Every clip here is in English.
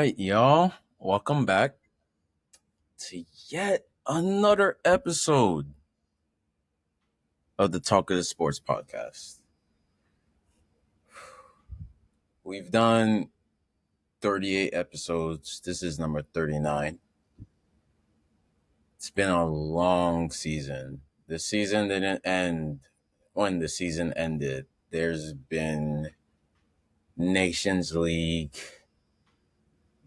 right, y'all. Welcome back to yet another episode of the Talkative Sports podcast. We've done 38 episodes. This is number 39. It's been a long season. The season didn't end when the season ended. There's been Nations League.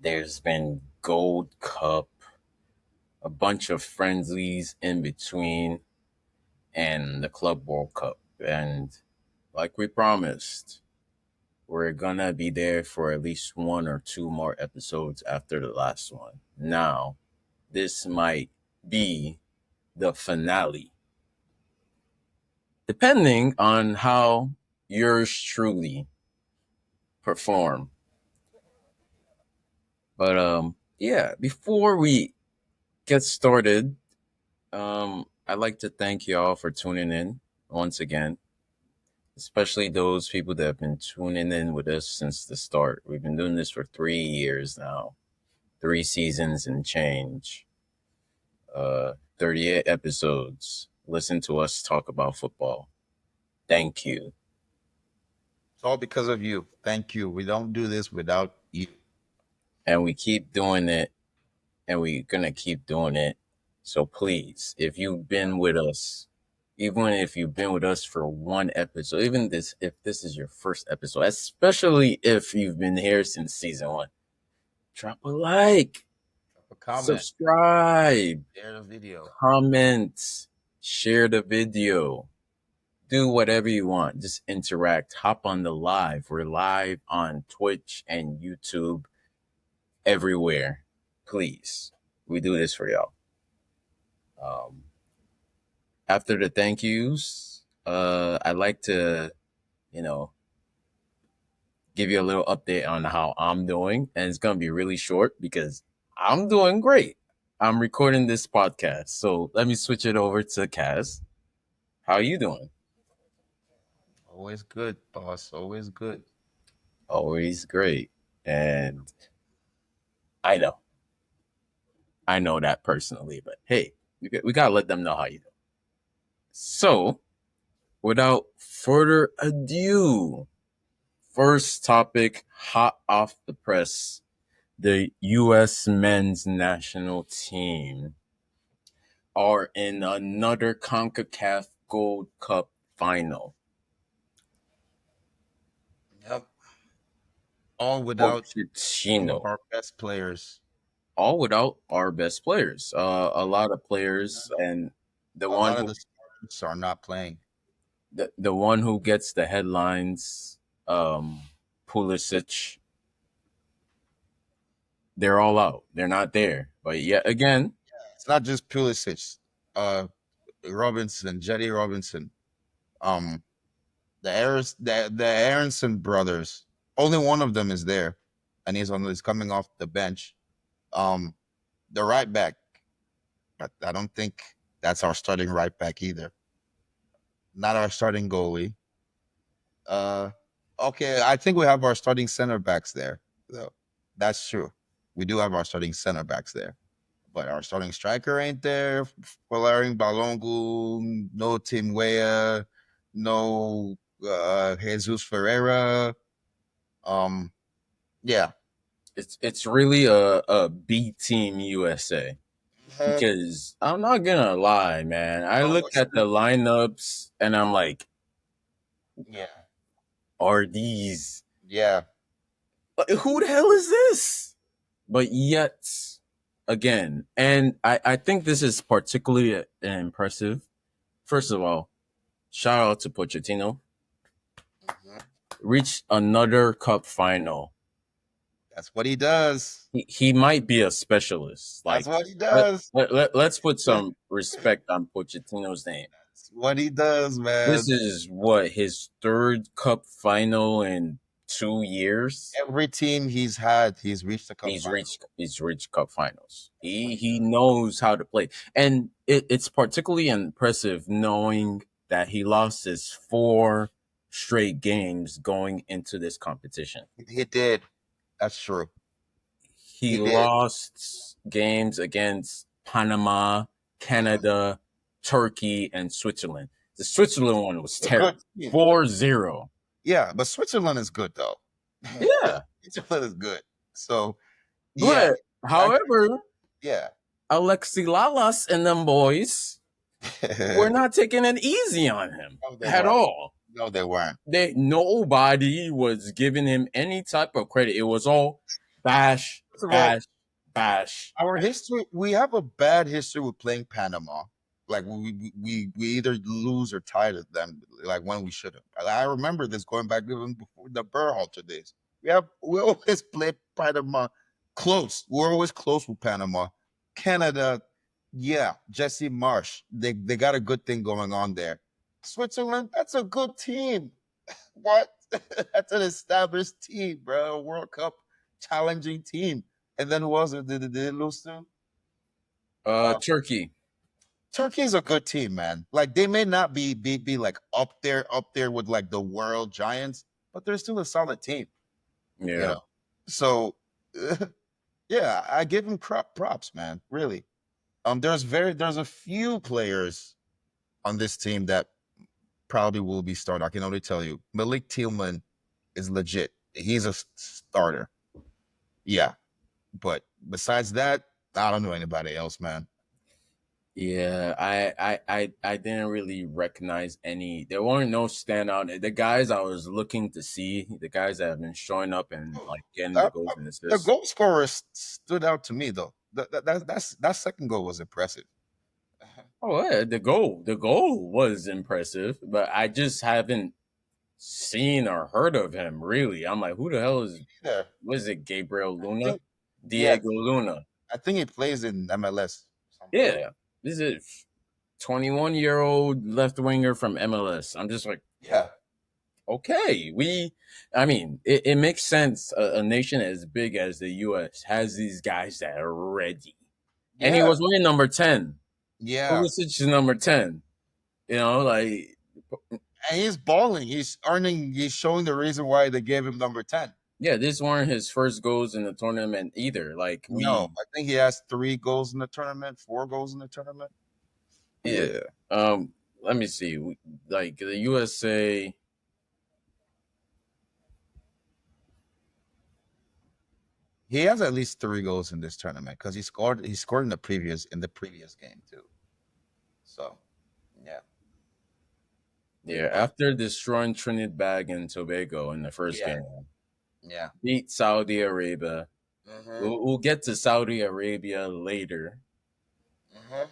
There's been Gold Cup. A bunch of friendlies in between. And the Club World Cup. And like we promised, we're gonna be there for at least one or two more episodes after the last one. Now, this might be the finale, depending on how yours truly perform. But yeah, before we get started, I'd like to thank y'all for tuning in once again. Especially those people that have been tuning in with us since the start. We've been doing this for 3 years now, 3 seasons and change, 38 episodes. Listen to us talk about football. Thank you. It's all because of you. Thank you. We don't do this without you. And we keep doing it, and we're going to keep doing it. So please, if you've been with us, even if you've been with us for one episode, if this is your first episode, especially if you've been here since season one, drop a like, Drop a comment. subscribe, Share the video. comment, share the video, do whatever you want. Just interact. Hop on the live. We're live on Twitch and YouTube, everywhere. Please, we do this for y'all. After the thank yous, I'd like to, give you a little update on how I'm doing, and it's gonna be really short because I'm doing great. I'm recording this podcast, so let me switch it over to Kaz. How are you doing? Always good, boss. Always good. Always great. And I know that personally, but hey, we gotta let them know how you do. So, without further ado, first topic, hot off the press, the U.S. men's national team are in another CONCACAF Gold Cup final. Yep. All without some of Pochettino. our best players. All without our best players. A lot of players, and the A one lot of who the starters are not playing. the one who gets the headlines, Pulisic. They're all out. They're not there. But yet again, It's not just Pulisic. Robinson, Jetty Robinson. Um, the Aronson brothers. Only one of them is there, and he's coming off the bench. The right back. I don't think that's our starting right back either. Not our starting goalie. Uh, okay, I think we have our starting center backs there, though. That's true. We do have our starting center backs there, but our starting striker ain't there. Folarin Balongu, no Tim Weah, no Jesus Ferreira. Um, yeah. it's really a B team USA. Because I'm not gonna lie, man. I look at the lineups and I'm like, Yeah. are these Yeah. who the hell is this? But yet again, and I think this is particularly impressive. First of all, shout out to Pochettino. Reached another cup final. That's what he does. He might be a specialist. That's Like what he does. let's put some respect on Pochettino's name. That's what he does, This man. is what his third cup final in 2 years. Every team he's had, he's reached the cup final. He's reached cup finals. He knows how to play, and it's particularly impressive knowing that he lost his 4 straight games going into this competition. He did. That's true. He He did. lost games against Panama, Mhm. Canada, Turkey, and Switzerland. The Switzerland one was A good terrible. team. 4-0. Yeah, but Switzerland is good though. Yeah. Switzerland is good. So yeah, But I however, yeah. Alexi Lalas and them boys were not taking it easy on him No, they at weren't. all. No, they weren't. Nobody was giving him any type of credit. It was all bash, First of all, bash, bash. our history, we have a bad history with playing Panama. Like we either lose or tie to them, like when we should have. I remember this going back even before the Berhalter days. We always played Panama close. We're always close with Panama. Canada, yeah, Jesse Marsh. They got a good thing going on there. Switzerland, that's a good team. What? That's an established team, bro. World Cup challenging team. And then who was it? Did it lose to? Turkey. Turkey's a good team, man. Like they may not be like up there with like the world giants, but they're still a solid team, you Yeah. know. So yeah, I give them props, man. Really. There's a few players on this team that probably will be starting. I can only tell you, Malik Tillman is legit. He's a starter. Yeah, but besides that, I don't know anybody else, man. Yeah, I didn't really recognize any. There weren't no standout. The guys I was looking to see, the guys that have been showing up and like getting the goals and The assists. goal scorer stood out to me though. That second goal was impressive. Oh, yeah, the goal was impressive, but I just haven't seen or heard of him really. I'm like, who the hell is? Yeah, What is it? Gabriel I Luna, think yeah, Diego Luna. I think he plays in MLS. Something. Yeah, this is 21-year-old left winger from MLS. I'm just like, Yeah, okay, I mean, it makes sense. A nation as big as the US has these guys that are ready. And he yeah, was wearing number 10. yeah. Pulisic is number 10. You know, like, And he's balling. He's earning. He's showing the reason why they gave him number 10. yeah, these weren't his first goals in the tournament either. Like, No, I think he has 3 goals in the tournament, 4 goals in the tournament. yeah. Let me see. Like, the USA, He has at least 3 goals in this tournament because he scored in the previous game too. So yeah, yeah, but after destroying Trinidad and Tobago in the first yeah, game, yeah. beat Saudi Arabia. Hmm. We'll get to Saudi Arabia later. Hmm.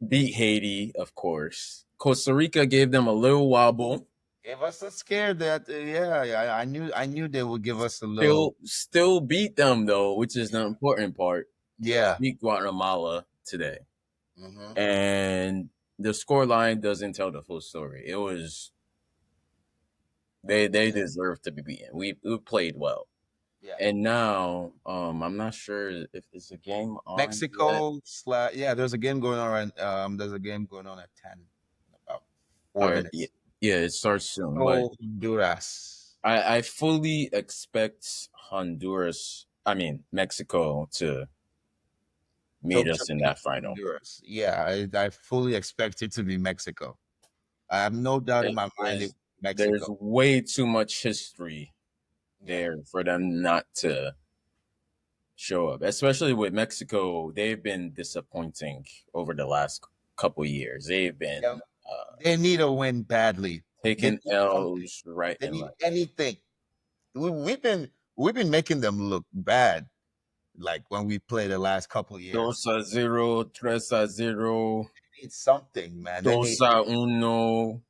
Beat Haiti, of course. Costa Rica gave them a little wobble. Gave us a scare that yeah, I knew they would give us a little Still beat them though, which is the important part. yeah. Beat Guatemala today, Hmm. and the score line doesn't tell the full story. It was they Yeah, deserve to be beaten. We played well, yeah. and now I'm not sure if it's a game on yet. Mexico yeah. There's a game going on. There's a game going on at 10 in about four Or yeah, minutes. yeah, it starts soon, but Oh, Honduras. I fully expect Honduras, I mean Mexico, to meet To us in beat that final. Honduras. Yeah, I fully expect it to be Mexico. I have no doubt in It- my mind it There's there's Mexico. way too much history Yeah. there for them not to show up. Especially with Mexico, they've been disappointing over the last couple years. They've Yeah. been They need a win badly. They taking need something. L's right They and need left. anything. We've been making them look bad, like when we play the last couple of years. 2-0, 3-0, They need something, man. They need. 2-1,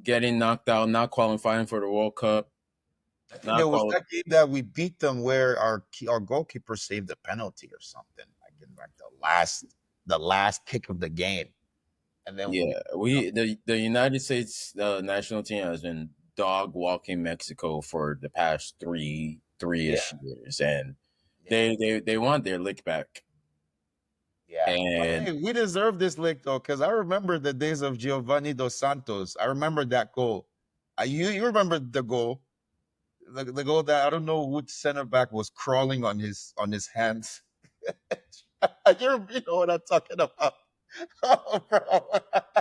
getting knocked out, not qualifying for the World Cup, I think not there was qualifying. that game that we beat them where our goalkeeper saved a penalty or something, like in like the last kick of the game, and then we. Yeah, the United States national team has been dog walking Mexico for the past Yeah, three-ish years, and yeah, they want their lick back. yeah. But And hey, we deserve this lick though, because I remember the days of Giovanni dos Santos. I remember that goal. You remember the goal the goal that I don't know which center back was crawling on his hands. You know what I'm talking about, oh, bro.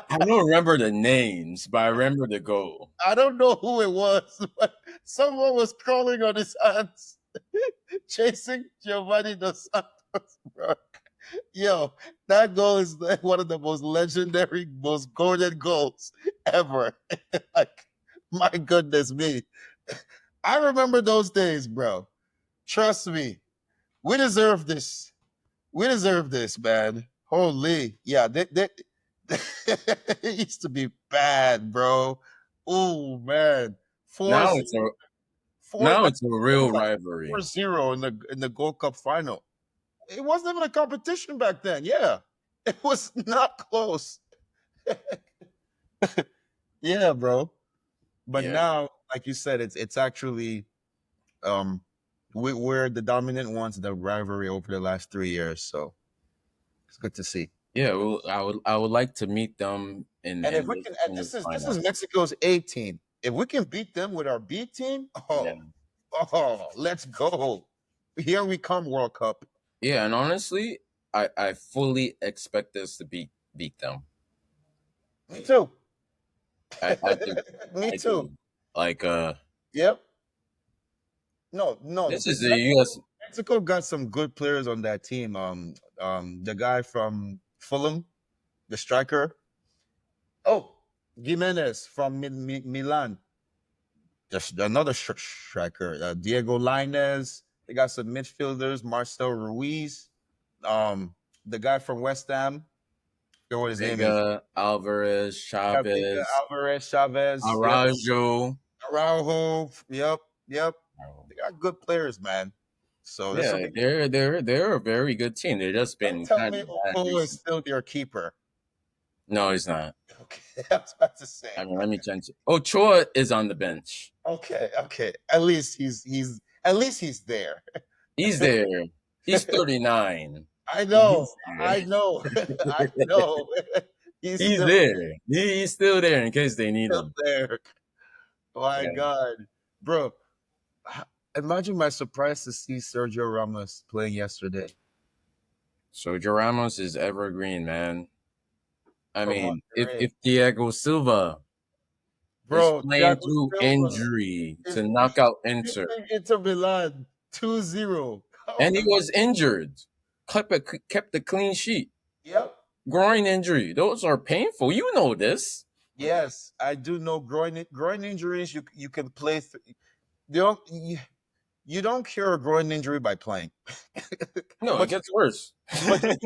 I don't remember the names, but I remember the goal. I don't know who it was, but someone was crawling on his hands, chasing Giovanni dos Santos, bro. Yo, that goal is like one of the most legendary, most golden goals ever. Like, my goodness me. I remember those days, bro. Trust me. We deserve this. We deserve this, man. Holy. Yeah, it used to be bad, bro. Oh, man. 4 Now 0. it's a 4 now I it's a think it was real like rivalry. 4-0 in the Gold Cup final. It wasn't even a competition back then. Yeah. It was not close. Yeah, bro. But Yeah, now, like you said, it's actually um we're the dominant ones in the rivalry over the last 3 years. So it's good to see. yeah. Well, I would like to meet them And if in we this can, in this this is final. Mexico's A team. If we can beat them with our B team, Yeah, let's go. Here we come, World Cup. yeah. And honestly, I fully expect us to beat them. Me too. I do. Me I too. do. Like Yep. No, no. this is the U.S. Mexico got some good players on that team. The guy from Fulham, the striker. Oh, Jimenez from Milan. Just another striker. Diego Lainez. They got some midfielders. Marcel Ruiz. The guy from West Ham. I forget what his name is. Vega, Alvarez, Yeah, Vega, Chavez, Alvarez, Chavez. Yep. Araujo. Araujo. Yep. Yep. They got good players, man. So this will Yeah, be. they're a very good team. They've just Don't been tell kind me of bad Oko is recently. still your keeper. No, he's not. Okay, I was about to say. I mean, let me change it. Ochoa is on the bench. Okay, okay. At least at least he's there. He's there. He's 39. I And know, he's there. I know, I know. He's He's still there. He's still there in case they need still him. there. My Yeah. God, bro! Imagine my surprise to see Sergio Ramos playing yesterday Sergio Ramos is evergreen, man. I from mean, if Monterrey. if Diego Silva is Bro, playing Thiago through Silva injury is to knock out Inter, beating Inter Milan 2-0. and Oh he my! was injured, kept a clean sheet. Yep. Groin injury, those are painful. You know this. Yes, I do know groin injuries. You can play. You don't you don't cure a groin injury by playing. No, it but gets worse. but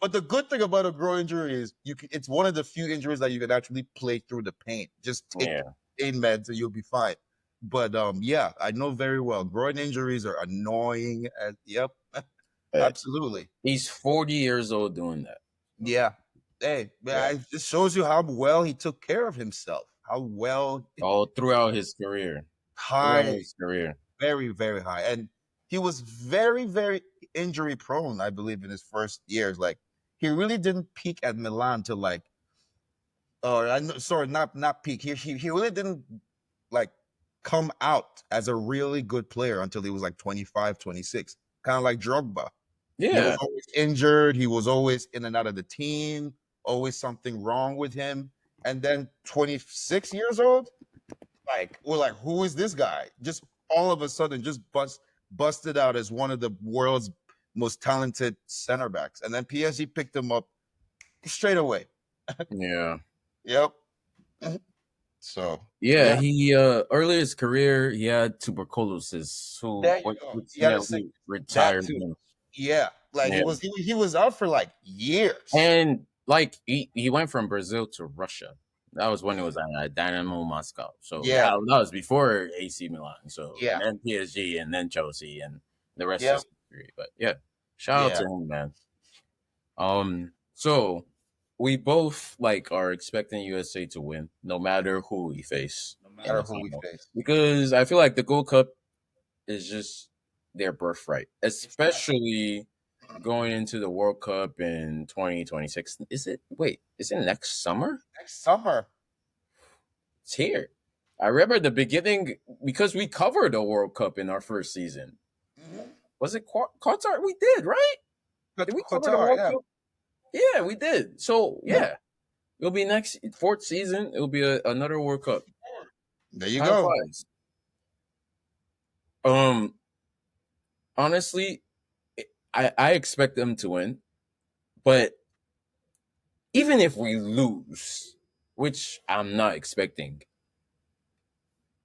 but the good thing about a groin injury is it's one of the few injuries that you can actually play through the pain. Just take Yeah. pain meds and you'll be fine. But yeah, I know very well groin injuries are annoying. Yep, Uh, absolutely. He's 40 years old doing that. Yeah. Hey, Yeah. it just shows you how well he took care of himself. How well All throughout his career. Throughout high, his career. very, very high. And he was very, very injury prone, I believe, in his first years. Like he really didn't peak at Milan till like, I know, sorry, not peak. He really didn't like come out as a really good player until he was like 25, 26. Kind of like Drogba. He was Yeah. always injured. He was always in and out of the team. Always something wrong with him. And then 26 years old, like we're like, who is this guy? Just all of a sudden, just busted out as one of the world's most talented center backs. And then PSG picked him up straight away. Yeah. Yep. So Yeah, yeah, he early his career he had tuberculosis, there who you go. which You got to say nearly that retired too. him. Yeah, like Yeah. he was out for like years. And like he went from Brazil to Russia. That was when it was at Dynamo Moscow. So Yeah, that was before AC Milan. So and yeah, then PSG and then Chelsea and the rest yeah, is history. But yeah, shout out yeah. to him, man. So we both like are expecting USA to win, no matter who we face No in matter the who we final, face, because I feel like the Gold Cup is just their birthright, it's that especially going into the World Cup in 2026. Is it? Wait, is it next summer? next summer. It's here. I remember the beginning because we covered a World Cup in our first season. Mhm. Was it Qatar? We did, right? Did we cover the Qatar, World yeah. Cup? Yeah, we did. So yeah, it'll be next fourth season. It'll be another World Cup. There you Time go. flies. Um, honestly, I expect them to win, but even if we lose, which I'm not expecting,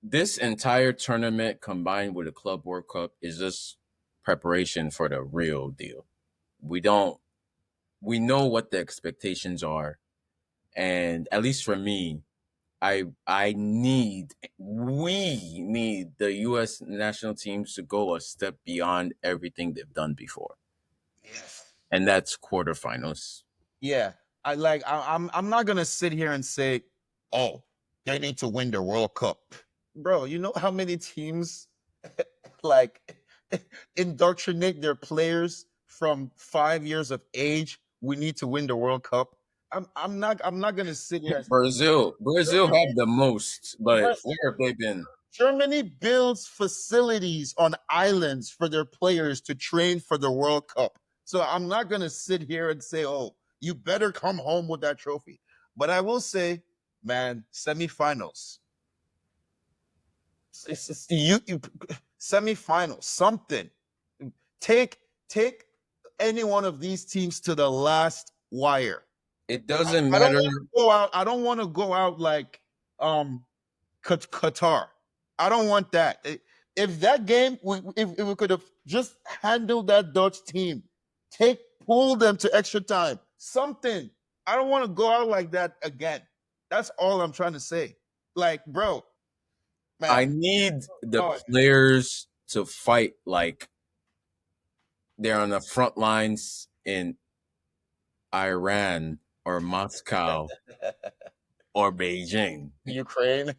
this entire tournament combined with the Club World Cup is just preparation for the real deal. We don't we know what the expectations are, and at least for me, we need the US national teams to go a step beyond everything they've done before. Yes. And that's quarterfinals. Yeah, I'm not gonna sit here and say, oh, they need to win the World Cup, bro. You know how many teams like indoctrinate their players from 5 years of age? We need to win the World Cup. I'm not gonna sit here and Brazil Germany, have the most, but Brazil, where have they been? Germany builds facilities on islands for their players to train for the World Cup. So I'm not going to sit here and say, oh, you better come home with that trophy. But I will say, man, semifinals. You semifinals, something. Take take any one of these teams to the last wire. It I, doesn't I don't matter. want to go out. I don't want to go out like um Qatar. I don't want that. If that game, if we could have just handled that Dutch team, pull them to extra time, something. I don't want to go out like that again. That's all I'm trying to say. Like, bro, I man, need the oh, players to fight like they're on the front lines in Iran or Moscow or Beijing Ukraine,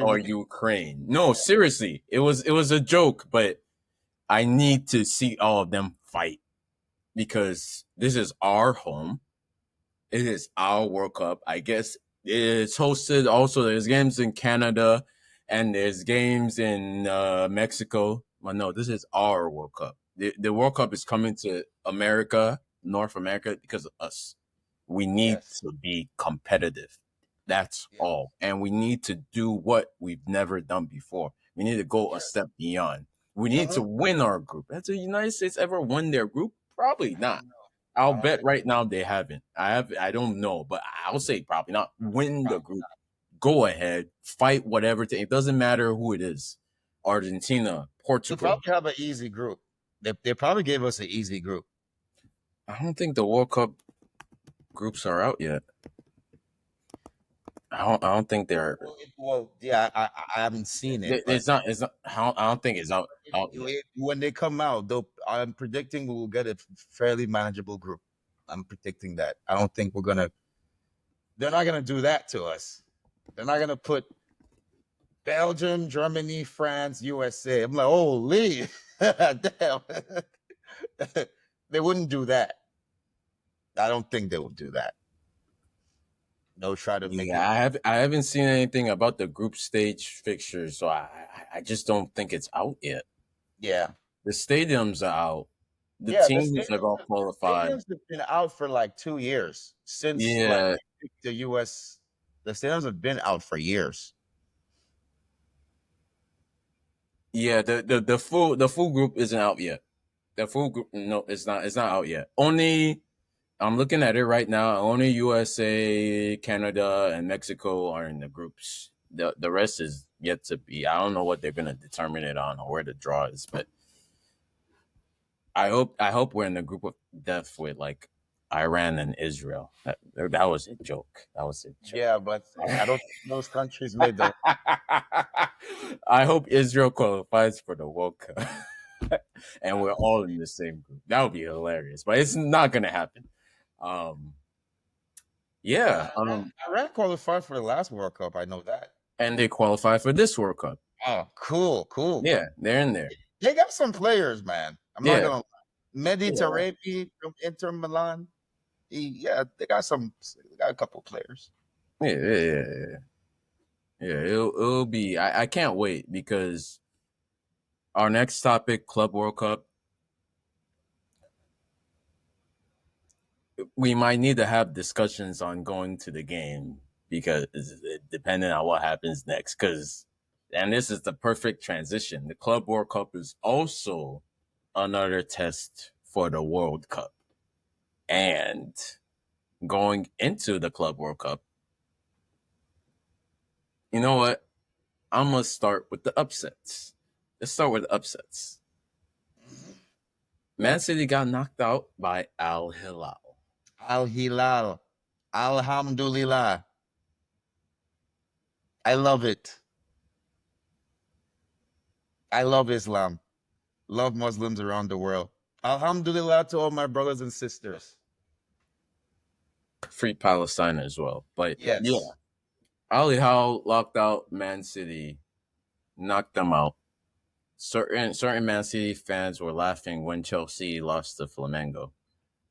or you, Ukraine. No, seriously, it was a joke, but I need to see all of them fight because this is our home. It is our World Cup. I guess it's hosted also. There's games in Canada and there's games in Mexico. But no, this is our World Cup. The World Cup is coming to America, North America, because of us. We need yes, to be competitive. That's yes. all. And we need to do what we've never done before. We need to go a step beyond. We need to Uh-huh. win our group. Has the United States ever won their group? Probably I not. don't know. I'll I don't bet think right now they haven't. I don't know, but I'll say probably not. Win the group. Go ahead. Fight whatever. It doesn't matter who it is. Argentina, they Portugal. probably have an easy group. They probably gave us an easy group. I don't think the World Cup groups are out yet. I don't think they're. Well, yeah, I haven't seen it, but It's not. It's not. I don't think it's out yet. when they come out, though, I'm predicting we will get a fairly manageable group. I'm predicting that. I don't think we're gonna. They're not gonna do that to us. They're not gonna put Belgium, Germany, France, USA. I'm like, holy, damn. They wouldn't do that. I don't think they would do that. They'll try to make Yeah, it. I haven't seen anything about the group stage fixtures, so I just don't think it's out yet. Yeah, The stadiums are out. The yeah. teams have all qualified. Stadiums have been out for like 2 years since like Yeah, the U.S. The stadiums have been out for years. yeah. The full group isn't out yet. The full group, no, it's not out yet. Only I'm looking at it right now. Only USA, Canada, and Mexico are in the groups. The rest is yet to be. I don't know what they're gonna determine it on or where the draw is, but I hope we're in the group of death with like Iran and Israel. That was a joke. That was a joke. Yeah, but I don't think those countries made the. I hope Israel qualifies for the World Cup. And we're all in the same group. That would be hilarious, but it's not gonna happen. Um, But yeah, Iran qualified for the last World Cup. I know that. and they qualify for this World Cup. Oh, cool, cool. Yeah, they're in there. They got some players, man. I'm not Yeah, gonna. yeah, Mediterranean from Inter Milan. Yeah, they got some. They got a couple players. yeah, yeah, yeah. Yeah, it'll be. I can't wait because our next topic, Club World Cup, we might need to have discussions on going to the game because depending on what happens next. Because and this is the perfect transition. The Club World Cup is also another test for the World Cup, and going into the Club World Cup, you know what? I'm gonna start with the upsets. Let's start with the upsets. Man City got knocked out by Al Hilal. Al Hilal. Alhamdulillah. I love it. I love Islam. Love Muslims around the world. Alhamdulillah to all my brothers and sisters. Free Palestine as well. But yeah, Yes. Al Hilal locked out Man City, knocked them out. Certain Man City fans were laughing when Chelsea lost to Flamengo.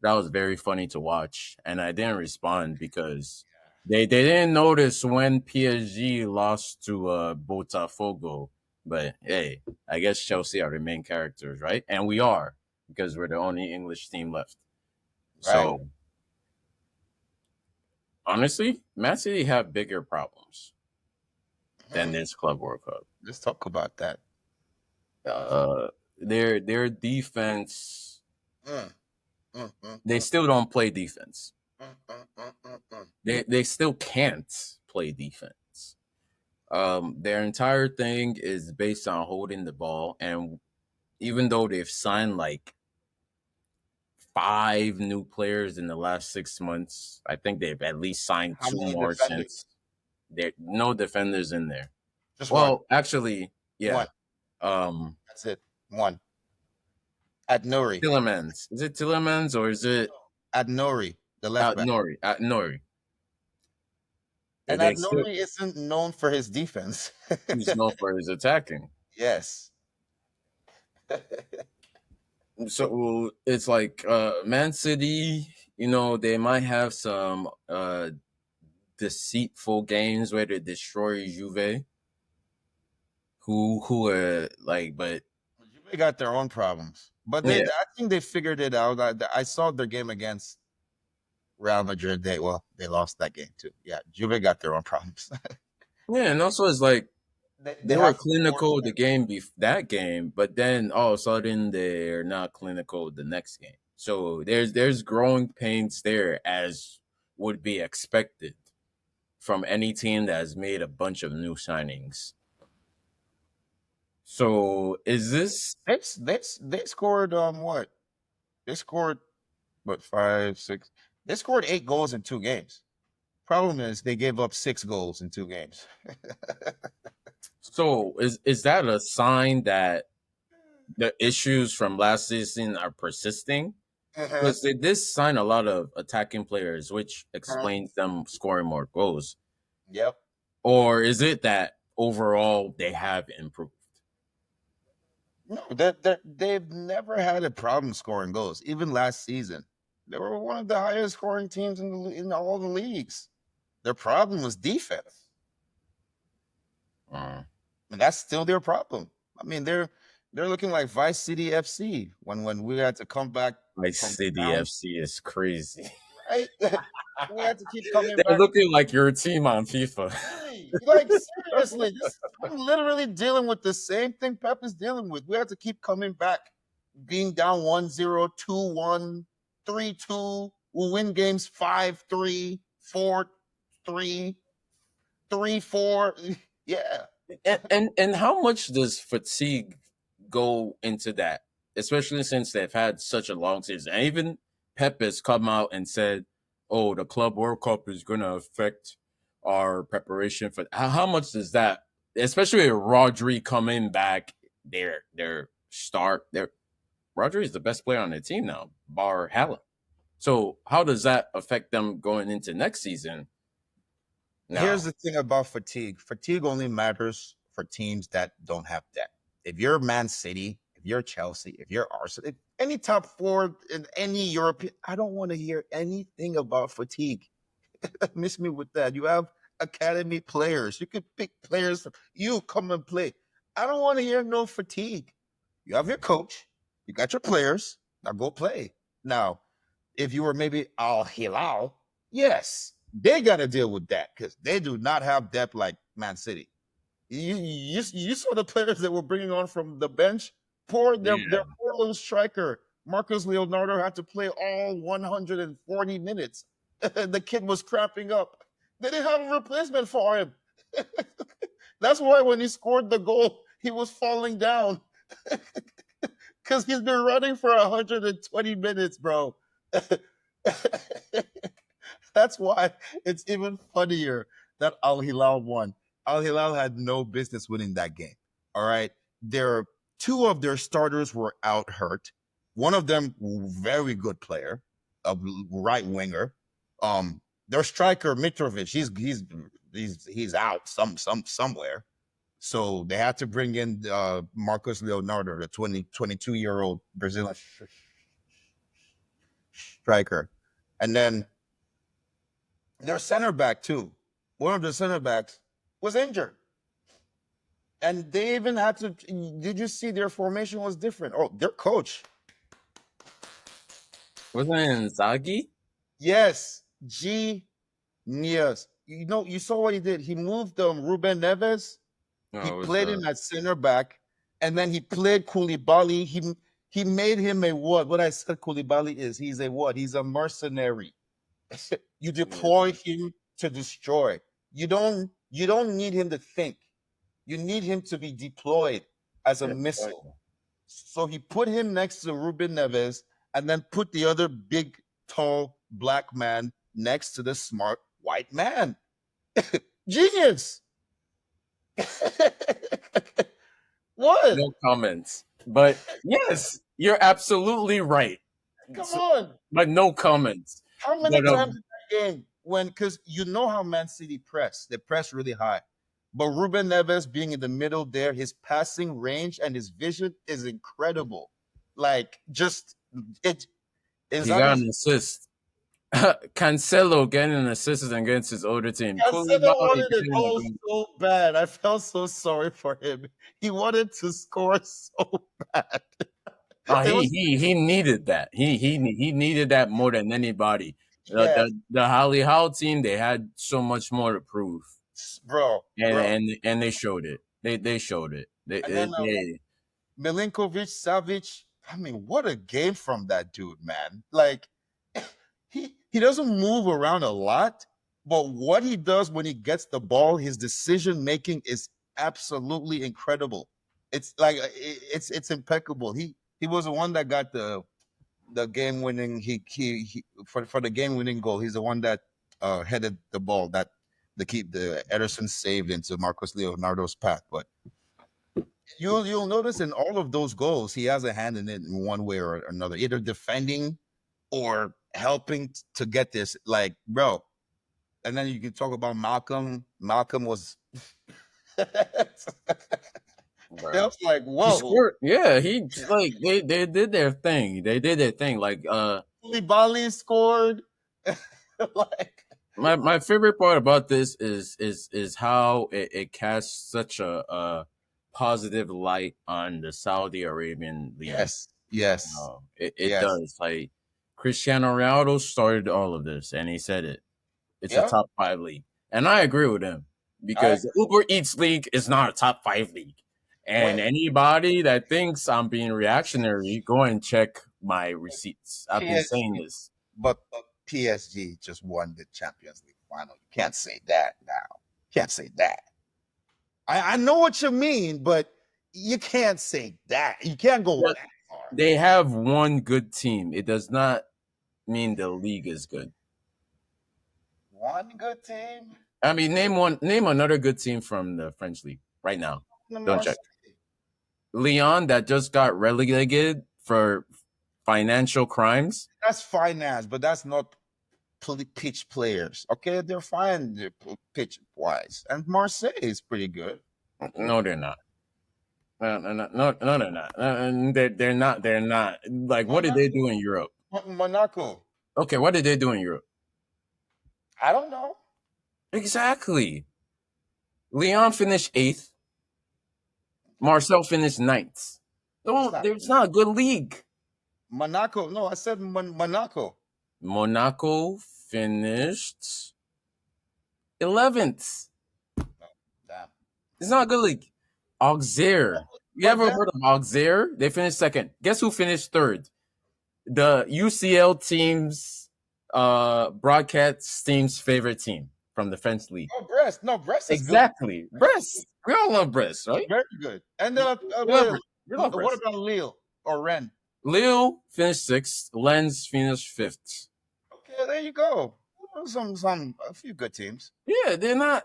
That was very funny to watch, and I didn't respond because they didn't notice when PSG lost to Botafogo. But hey, I guess Chelsea are the main characters, right? And we are because we're the only English team left. Right. So honestly, Man City have bigger problems than Mhm. this Club World Cup. Let's talk about that. Their defense, Mm, mm, mm, they mm, still don't play defense. mm. They still can't play defense. Their entire thing is based on holding the ball, and even though they've signed like five new players in the last 6 months, I think they've at least signed How two many more defenders? since. There no defenders in there. Just one. Well, actually, yeah. One. Um, That's it. One. At Nori. Tillemans. Is it Tillemans or is it At Nori, the left at back. Nori? At Nori. And They At still Nori isn't known for his defense. he's known for his attacking. Yes. So it's like Man City, they might have some deceitful games where they destroy Juve, who are like, but Juve got their own problems. But yeah, I think they figured it out. I saw their game against Real Madrid. They lost that game too. Yeah, Juve got their own problems. yeah, and also it's like They they were have four clinical the strikers. that game, but then all of a sudden they're not clinical the next game. So there's growing pains there as would be expected from any team that has made a bunch of new signings. So is this They scored what? They scored what, five, six. They scored 8 goals in 2 games. Problem is they gave up 6 goals in 2 games. is that a sign that the issues from last season are persisting? Uh-huh. Because they did sign a lot of attacking players, which Uh-huh. explains them scoring more goals. Yep. Or is it that overall they have improved? No, they've never had a problem scoring goals. Even last season, they were one of the highest scoring teams in all the leagues. Their problem was defense, Uh, and that's still their problem. I mean, they're looking like Vice City FC when we had to come back Vice from City down. FC is crazy. Right, we had to keep coming They're back. looking like your team on FIFA. Really, like seriously, I'm literally dealing with the same thing Pep is dealing with. We have to keep coming back, being down 1-0, 2-1, 3-2. We'll win games 5-3, 4-3, 3-4. Yeah. And how much does fatigue go into that, especially since they've had such a long season? And even Pep has come out and said, "Oh, the Club World Cup is going to affect our preparation for." How much does that, especially with Rodri coming back, their start, their Rodri is the best player on the team now, bar Haaland. So how does that affect them going into next season? Here's Now, the thing about fatigue. Fatigue only matters for teams that don't have depth. If you're Man City, if you're Chelsea, if you're Arsenal, if any top four in any European, I don't want to hear anything about fatigue. Miss me with that. You have academy players. You could pick players. You come and play. I don't want to hear no fatigue. You have your coach. You got your players. Now go play. Now, if you were maybe Al Hilal, yes, they got to deal with that because they do not have depth like Man City. You saw the players that were bringing on from the bench. Their Yeah. poor little striker Marcus Leonardo had to play all 140 minutes. The kid was cramping up. They didn't have a replacement for him. That's why when he scored the goal, he was falling down because he's been running for 120 minutes, bro. That's why it's even funnier that Al Hilal won. Al Hilal had no business winning that game. All right. Their two of their starters were out hurt. One of them, very good player, a right winger. Their striker Mitrovic, he's out somewhere. So they had to bring in Marcos Leonardo, the 22-year-old Brazilian striker. And then their center back too. One of the center backs was injured, and they even had to. Did you see their formation was different? Oh, their coach, Wasn't it Inzaghi? yes, genius. You know, you saw what he did. He moved Ruben Neves. He No, it was played him at center back, and then he played Koulibaly. He made him a what? What I said Koulibaly is he's a what? He's a mercenary. You deploy yeah, him to destroy. You don't need him to think. You need him to be deployed as a yeah, missile. exactly. So he put him next to Ruben Neves and then put the other big, tall black man next to the smart white man. Genius. What? No comments. But yes, you're absolutely right. Come So, on. but no comments. How many But times in that game when because you know how Man City press, they press really high. But Ruben Neves being in the middle there, his passing range and his vision is incredible. Like just it he got Inzaghi's an assist. Cancelo getting an assist against his older team. Cancelo Koulibaly wanted it getting a all goal. so bad. I felt so sorry for him. He wanted to score so bad. It was He needed that. He needed that more than anybody. The yes, the Holly Howe team, they had so much more to prove, bro. and they showed it. They showed it. And then They Milinkovic Savic. I mean, what a game from that dude, man. Like he doesn't move around a lot, but what he does when he gets the ball, his decision making is absolutely incredible. It's like it's impeccable. He was the one that got the game winning he for the game winning goal. He's the one that headed the ball that the Ederson saved into Marcos Leonardo's path. But you'll notice in all of those goals, he has a hand in it in one way or another, either defending or helping to get this. Like, bro. And then you can talk about Malcolm. Malcolm was. It bro. was like, He whoa. scored. Yeah, he like they did their thing. They did their thing. Like Bali scored. Like, my favorite part about this is how it casts such a positive light on the Saudi Arabian league. yes, yes, It yes. does. Like Cristiano Ronaldo started all of this, and he said it. It's a Yeah, top five league, and I agree with him I because the Uber Eats league is not a top five league. And wait. anybody that thinks I'm being reactionary, go and check my receipts. I've been saying PSG, this. but PSG just won the Champions League final. You can't say that now. Can't say that. I know what you mean, but you can't say that. You can't go But that far. they have one good team. It does not mean the league is good. One good team. I mean, name another good team from the French league right now. The Don't check. Marseille. Lyon that just got relegated for financial crimes. That's finance, but that's not pitch players. Okay, they're fine pitch wise, and Marseille is pretty good. No, they're not. No, they're not. They're not. They're not. Like, what did they Monaco. do in Europe? Monaco. Okay, what did they do in Europe? I don't know. Exactly. Leon finished eighth. Marcel finished ninth. It's Don't. not There's not a good league. Monaco. No, I said Monaco. Monaco finished 11th. Damn. It's not a good league. Auxerre. You But ever that heard of Auxerre? They finished second. Guess who finished third? The UCL team's broadcast team's favorite team from the French league. oh Brest. No, Brest is good. Exactly. Brest. We all love Brest, right? Very good. And We love Brest. We love what Brest. about Lille or Rennes? Lille finished sixth. Lens finished fifth. Okay, there you go. A few good teams. Yeah, they're not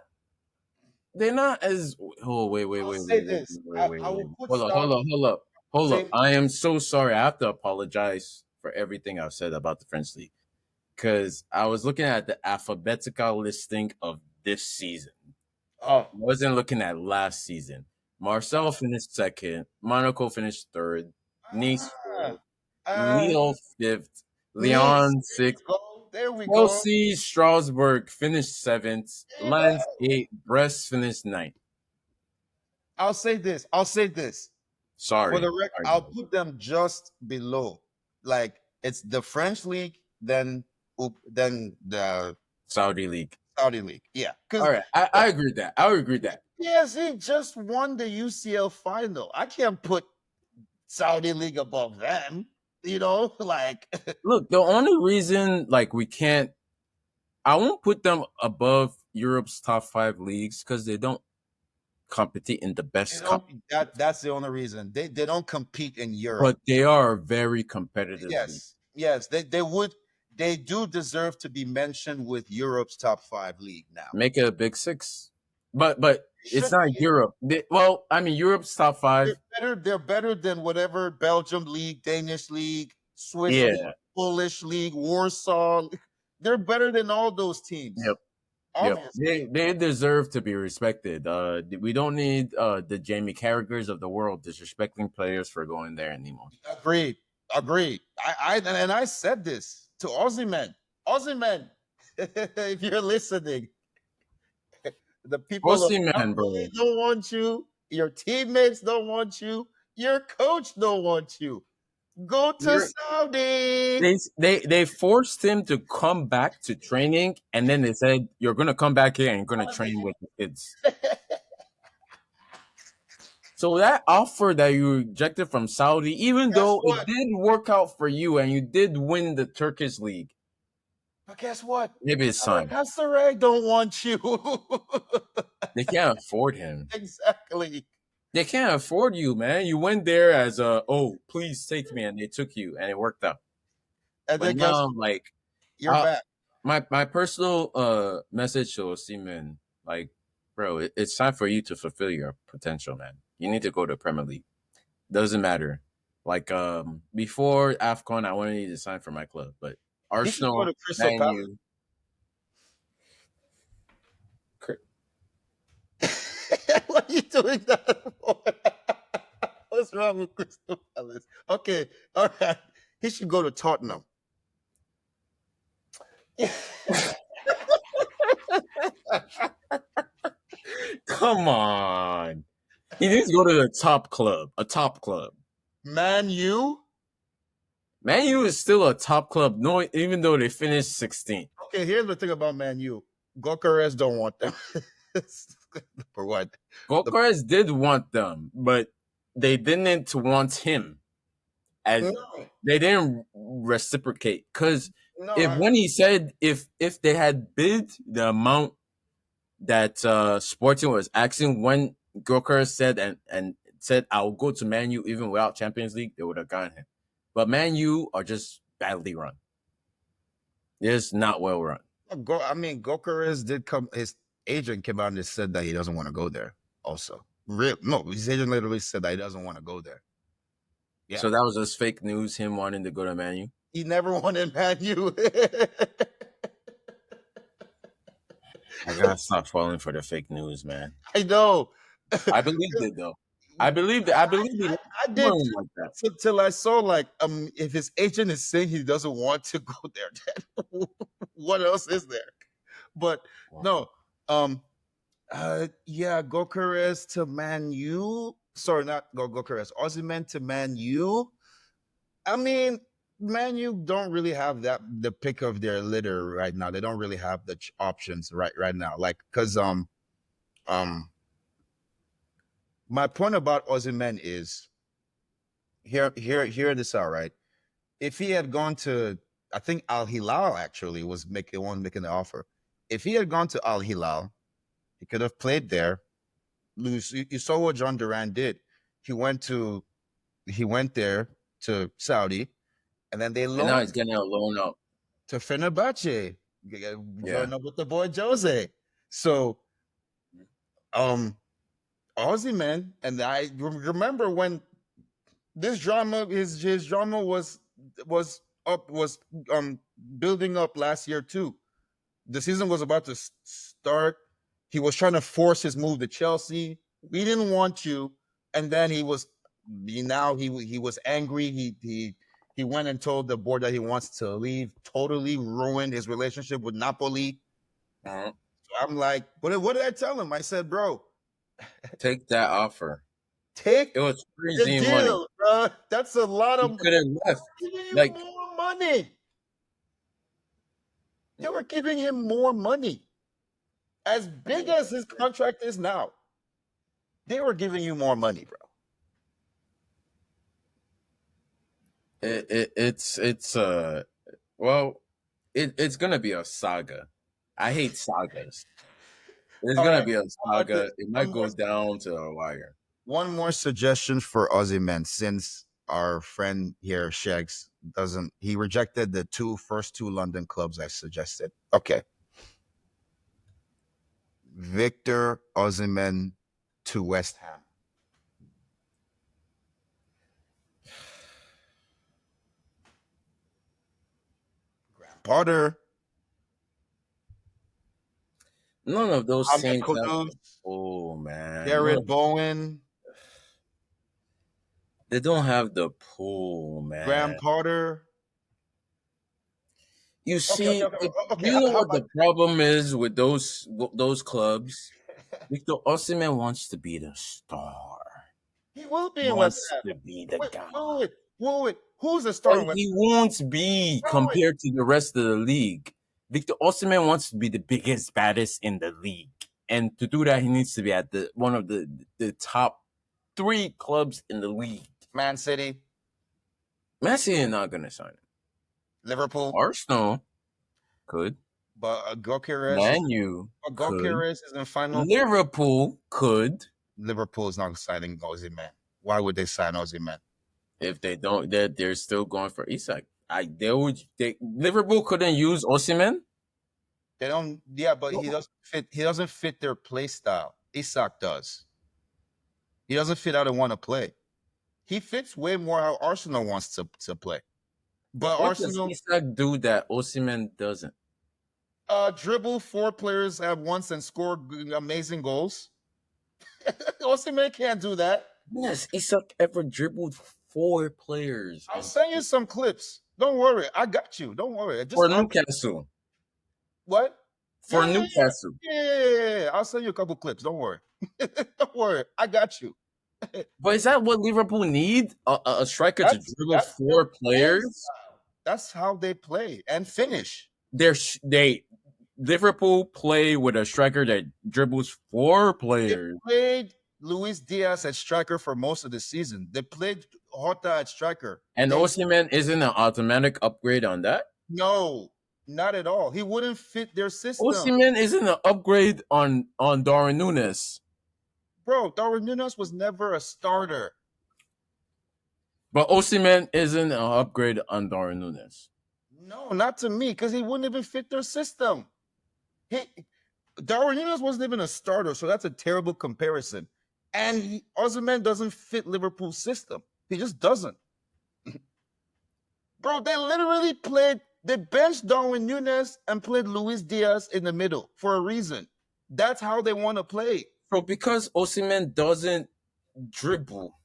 as. Oh, wait, wait, I'll wait, say wait, wait, this. wait, wait, I wait. will put Hold up, Saudi. hold up, hold up, hold up. Say I am so sorry. I have to apologize for everything I've said about the French league because I was looking at the alphabetical listing of this season. oh I wasn't looking at last season. Marcel finished second. Monaco finished third. Nice ah, fourth. uh, Lille fifth. Nice. Lyon There we sixth. go. There we go. Chelsea, Strasbourg finished seventh. There you Lens go. eighth. Brest finished ninth. I'll say this. I'll say this. For Sorry. the record, Sorry, I'll guys. put them just below. Like it's the French league, then the Saudi League. Saudi league. Yeah, All because right. I agree with that. I would agree with that. PSG just won the UCL final. I can't put Saudi league above them. You know, like Look, the only reason like we can't I won't put them above Europe's top five leagues because they don't compete in the they best don't. cup. That's the only reason they don't compete in Europe. But they are a very competitive league. Yes, yes, they would. They do deserve to be mentioned with Europe's top five league now. Make it a big six. But It it's should not be. Europe. Well, I mean Europe's top They're five. better. They're better than whatever Belgium league, Danish league, Swiss league, Yeah. Polish league, Warsaw. They're better than all those teams. Yep. Yep. Obviously, They deserve to be respected. We don't need the Jamie Carragers of the world disrespecting players for going there anymore. agreed. Agreed. I said this to Aussie men. Aussie men, if you're listening, the people of We'll man, Napoli bro. don't want you. Your teammates don't want you. Your coach don't want you. Go to You're Saudi. they forced him to come back to training, and then they said you're gonna come back here and you're gonna train with the kids. So that offer that you rejected from Saudi, even Guess though it what? did work out for you and you did win the Turkish league, But guess what? maybe it's time. Galatasaray don't want you. They can't afford him. Exactly. They can't afford you, man. You went there as a please take me, and they took you, and it worked out. And But then guess now, what? like, You're I, back. my personal message to Osimhen, like, bro, it's time for you to fulfill your potential, man. You need to go to Premier League. Doesn't matter. Like before AFCON, I wanted you to sign for my club, but He should go Arsenal, to Crystal Man Palace. U, What are you doing that for? What's wrong with Crystal Palace? Okay, all right. He should go to Tottenham. come on. He needs to go to the top club, a top club. Man U? Man U is still a top club, no, even though they finished 16th. Okay, here's the thing about Man U. Gokares don't want them. For what? The, Gokars did want them, but they didn't want him as no, they didn't reciprocate. Because no, if when he said if they had bid the amount that Sporting was asking when Gokars said and said I'll go to Man U even without Champions League, they would have gotten him. But Man U are just badly run. They're just not well run. I mean, Gokares did come. His agent came out and said that he doesn't want to go there. Also, real no, his agent literally said that he doesn't want to go there. Yeah, So that was just fake news, him wanting to go to Man U. he never wanted Man U. I gotta stop falling for the fake news, man. I know. I believed it though. I believed it. I believed it. I did Like too, that. till I saw like if his agent is saying he doesn't want to go there, then what else is there? But no, Um, yeah, Gokeres to Man U. Sorry, not Gokeres. Ozyman to Man U. I mean, Man U don't really have that the pick of their litter right now. They don't really have the options right now. Like, cause um, my point about Ozyman is hear this out, right? If he had gone to, I think Al Hilal actually was making one making the offer. If he had gone to Al Hilal, he could have played there. You saw what John Duran did. He went to he went there to Saudi, and then they And now loaned he's getting a loan out. to Fenerbahce, Yeah. join up with the boy Jose. So, um, Aussie man, and I remember when this drama, his drama was up was building up last year too. The season was about to start. He was trying to force his move to Chelsea. We didn't want you, and then he was angry. He went and told the board that he wants to leave. Totally ruined his relationship with Napoli. Mhm. So I'm like, what did I tell him? I said, bro, Take that offer. take It was the crazy money. deal, bro. That's a lot He of could have left. giving you Like, more money. They were giving him more money. As big as his contract is now, they were giving you more money, bro. it's well, it's gonna be a saga. I hate sagas. It's All gonna right. be a How about saga. this? It might go down to the wire. One more suggestion for Aussie men, since our friend here, Shags, doesn't he rejected the first two London clubs I suggested. Okay. Victor Osimhen to West Ham. Graham Potter, None of those Ahmed saints have Kudus, the pull, man. Jared Bowen, They don't have the pull, Graham man. Potter. You Okay, okay, see, okay, okay. you know How what about the problem is with those clubs? Victor Osimhen wants to be the star. he will be in West Wants Ham? to be the Wait, guy. wait, wait, wait. Who's the But star in West he won't be Ham? Wait, compared to the rest of the league. Victor Osimhen wants to be the biggest, baddest in the league. And to do that, he needs to be at the one of the top three clubs in the league. Man City, Messi is not gonna sign him. Liverpool, Arsenal could. but Man U could. Gokeres is in final. Liverpool could. Liverpool is not signing Ozzy Man. Why would they sign Ozzy Man? If they don't, they're still going for Isak. Liverpool couldn't use Osimhen. They don't. Yeah, but he doesn't fit. He doesn't fit their play style. Isak does. He doesn't fit how they want to play. He fits way more how Arsenal wants to play. But What does Arsenal Isak do that Osimhen doesn't? dribble four players at once and score amazing goals. Osimhen can't do that. Yes, Isak ever dribbled four players I'll and send you some clips. Don't worry, I got you. Don't worry. for Newcastle. What? For Newcastle. Yeah. I'll send you a couple clips. Don't worry. Don't worry. I got you. But is that what Liverpool need? A striker to dribble That's their four play players? style. That's how they play and finish. They Liverpool play with a striker that dribbles four They players. played Luis Diaz at striker for most of the season. They played Horta at striker. And Osimhen isn't an automatic upgrade on that. No, not at all. He wouldn't fit their system. Osimhen isn't an upgrade on Darwin Nunes. Bro, Darwin Nunes was never a starter. But Osimhen isn't an upgrade on Darwin Nunes. No, not to me, because he wouldn't even fit their system. He Darwin Nunes wasn't even a starter, so that's a terrible comparison. And Osimhen doesn't fit Liverpool's system. He just doesn't. Bro, they literally they benched Darwin Nunes and played Luis Diaz in the middle for a reason. That's how they want to play. So because Osimhen doesn't dribble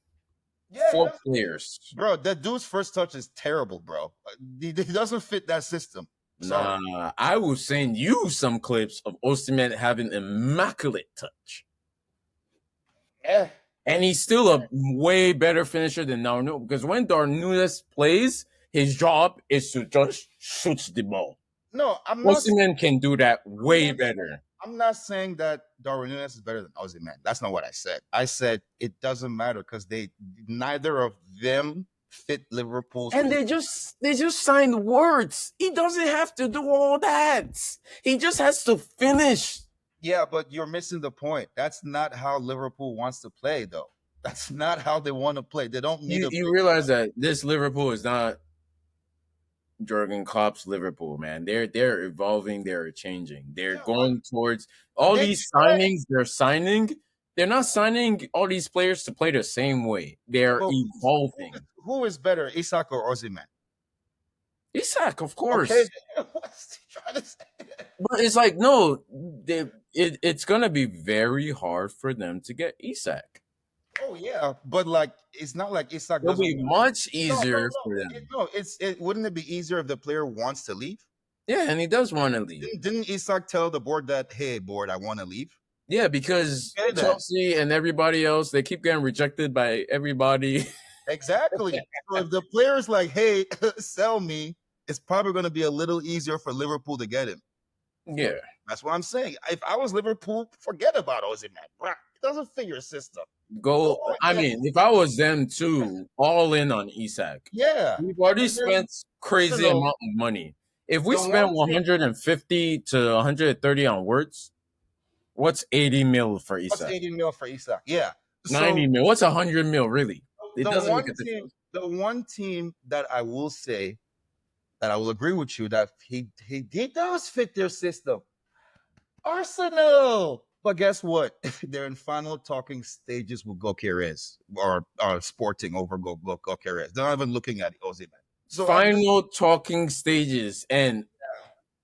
Yeah, four players, bro, that dude's first touch is terrible, bro. He doesn't fit that system. Sorry. Nah, I will send you some clips of Osimhen having immaculate touch. Eh. And he's still a way better finisher than Darnell because when Darnell plays, his job is to just shoot the ball. No, Osimhen can do that I'm way not better. I'm not saying that Darwin Nunes is better than Ozzy, man. That's not what I said. I said it doesn't matter because they neither of them fit Liverpool's And play. they just signed words. He doesn't have to do all that. He just has to finish. Yeah, but you're missing the point. That's not how Liverpool wants to play, though. That's not how they want to play. They don't need a You big. realize that this Liverpool is not Jurgen Klopp's Liverpool, man. They're evolving, they're changing. They're Yeah, but going towards all they these tried. signings they're signing. They're not signing all these players to play the same way. Yeah, They're but evolving. who is better, Isak or Ozzy, man? Isak, of Okay, course. what's he trying to say? But it's like, no, it's going to be very hard for them to get Isak. Oh yeah, but like it's not like Isak It'll doesn't be want. much No, no, easier no. for them. No, it wouldn't it be easier if the player wants to leave? Yeah, and he does want to leave. Didn't Isak tell the board that, hey, board, I want to leave? Yeah, because Okay, then. Chelsea and everybody else, they keep getting rejected by everybody. Exactly. So if the player's like, hey, sell me, it's probably going to be a little easier for Liverpool to get him. Yeah. That's what I'm saying. If I was Liverpool, forget about Ozzy, man. Bruh, it doesn't fit your system. Go Go. I ahead. mean, if I was them too, all in on Isak. Yeah. We've already And then spent crazy Arsenal, amount of money. If we the spend one thing, 150 to 130 on words, what's 80 mil for what's Isak? 80 mil for Isak? Yeah. 90 So mil. What's 100 mil really? It doesn't make a difference. the one team that I will say that I will agree with you that he does fit their system. Arsenal. But guess what? They're in final talking stages with Gokeres or Sporting over Gokeres. They're not even looking at Ozzy, man. So I just Final talking stages. And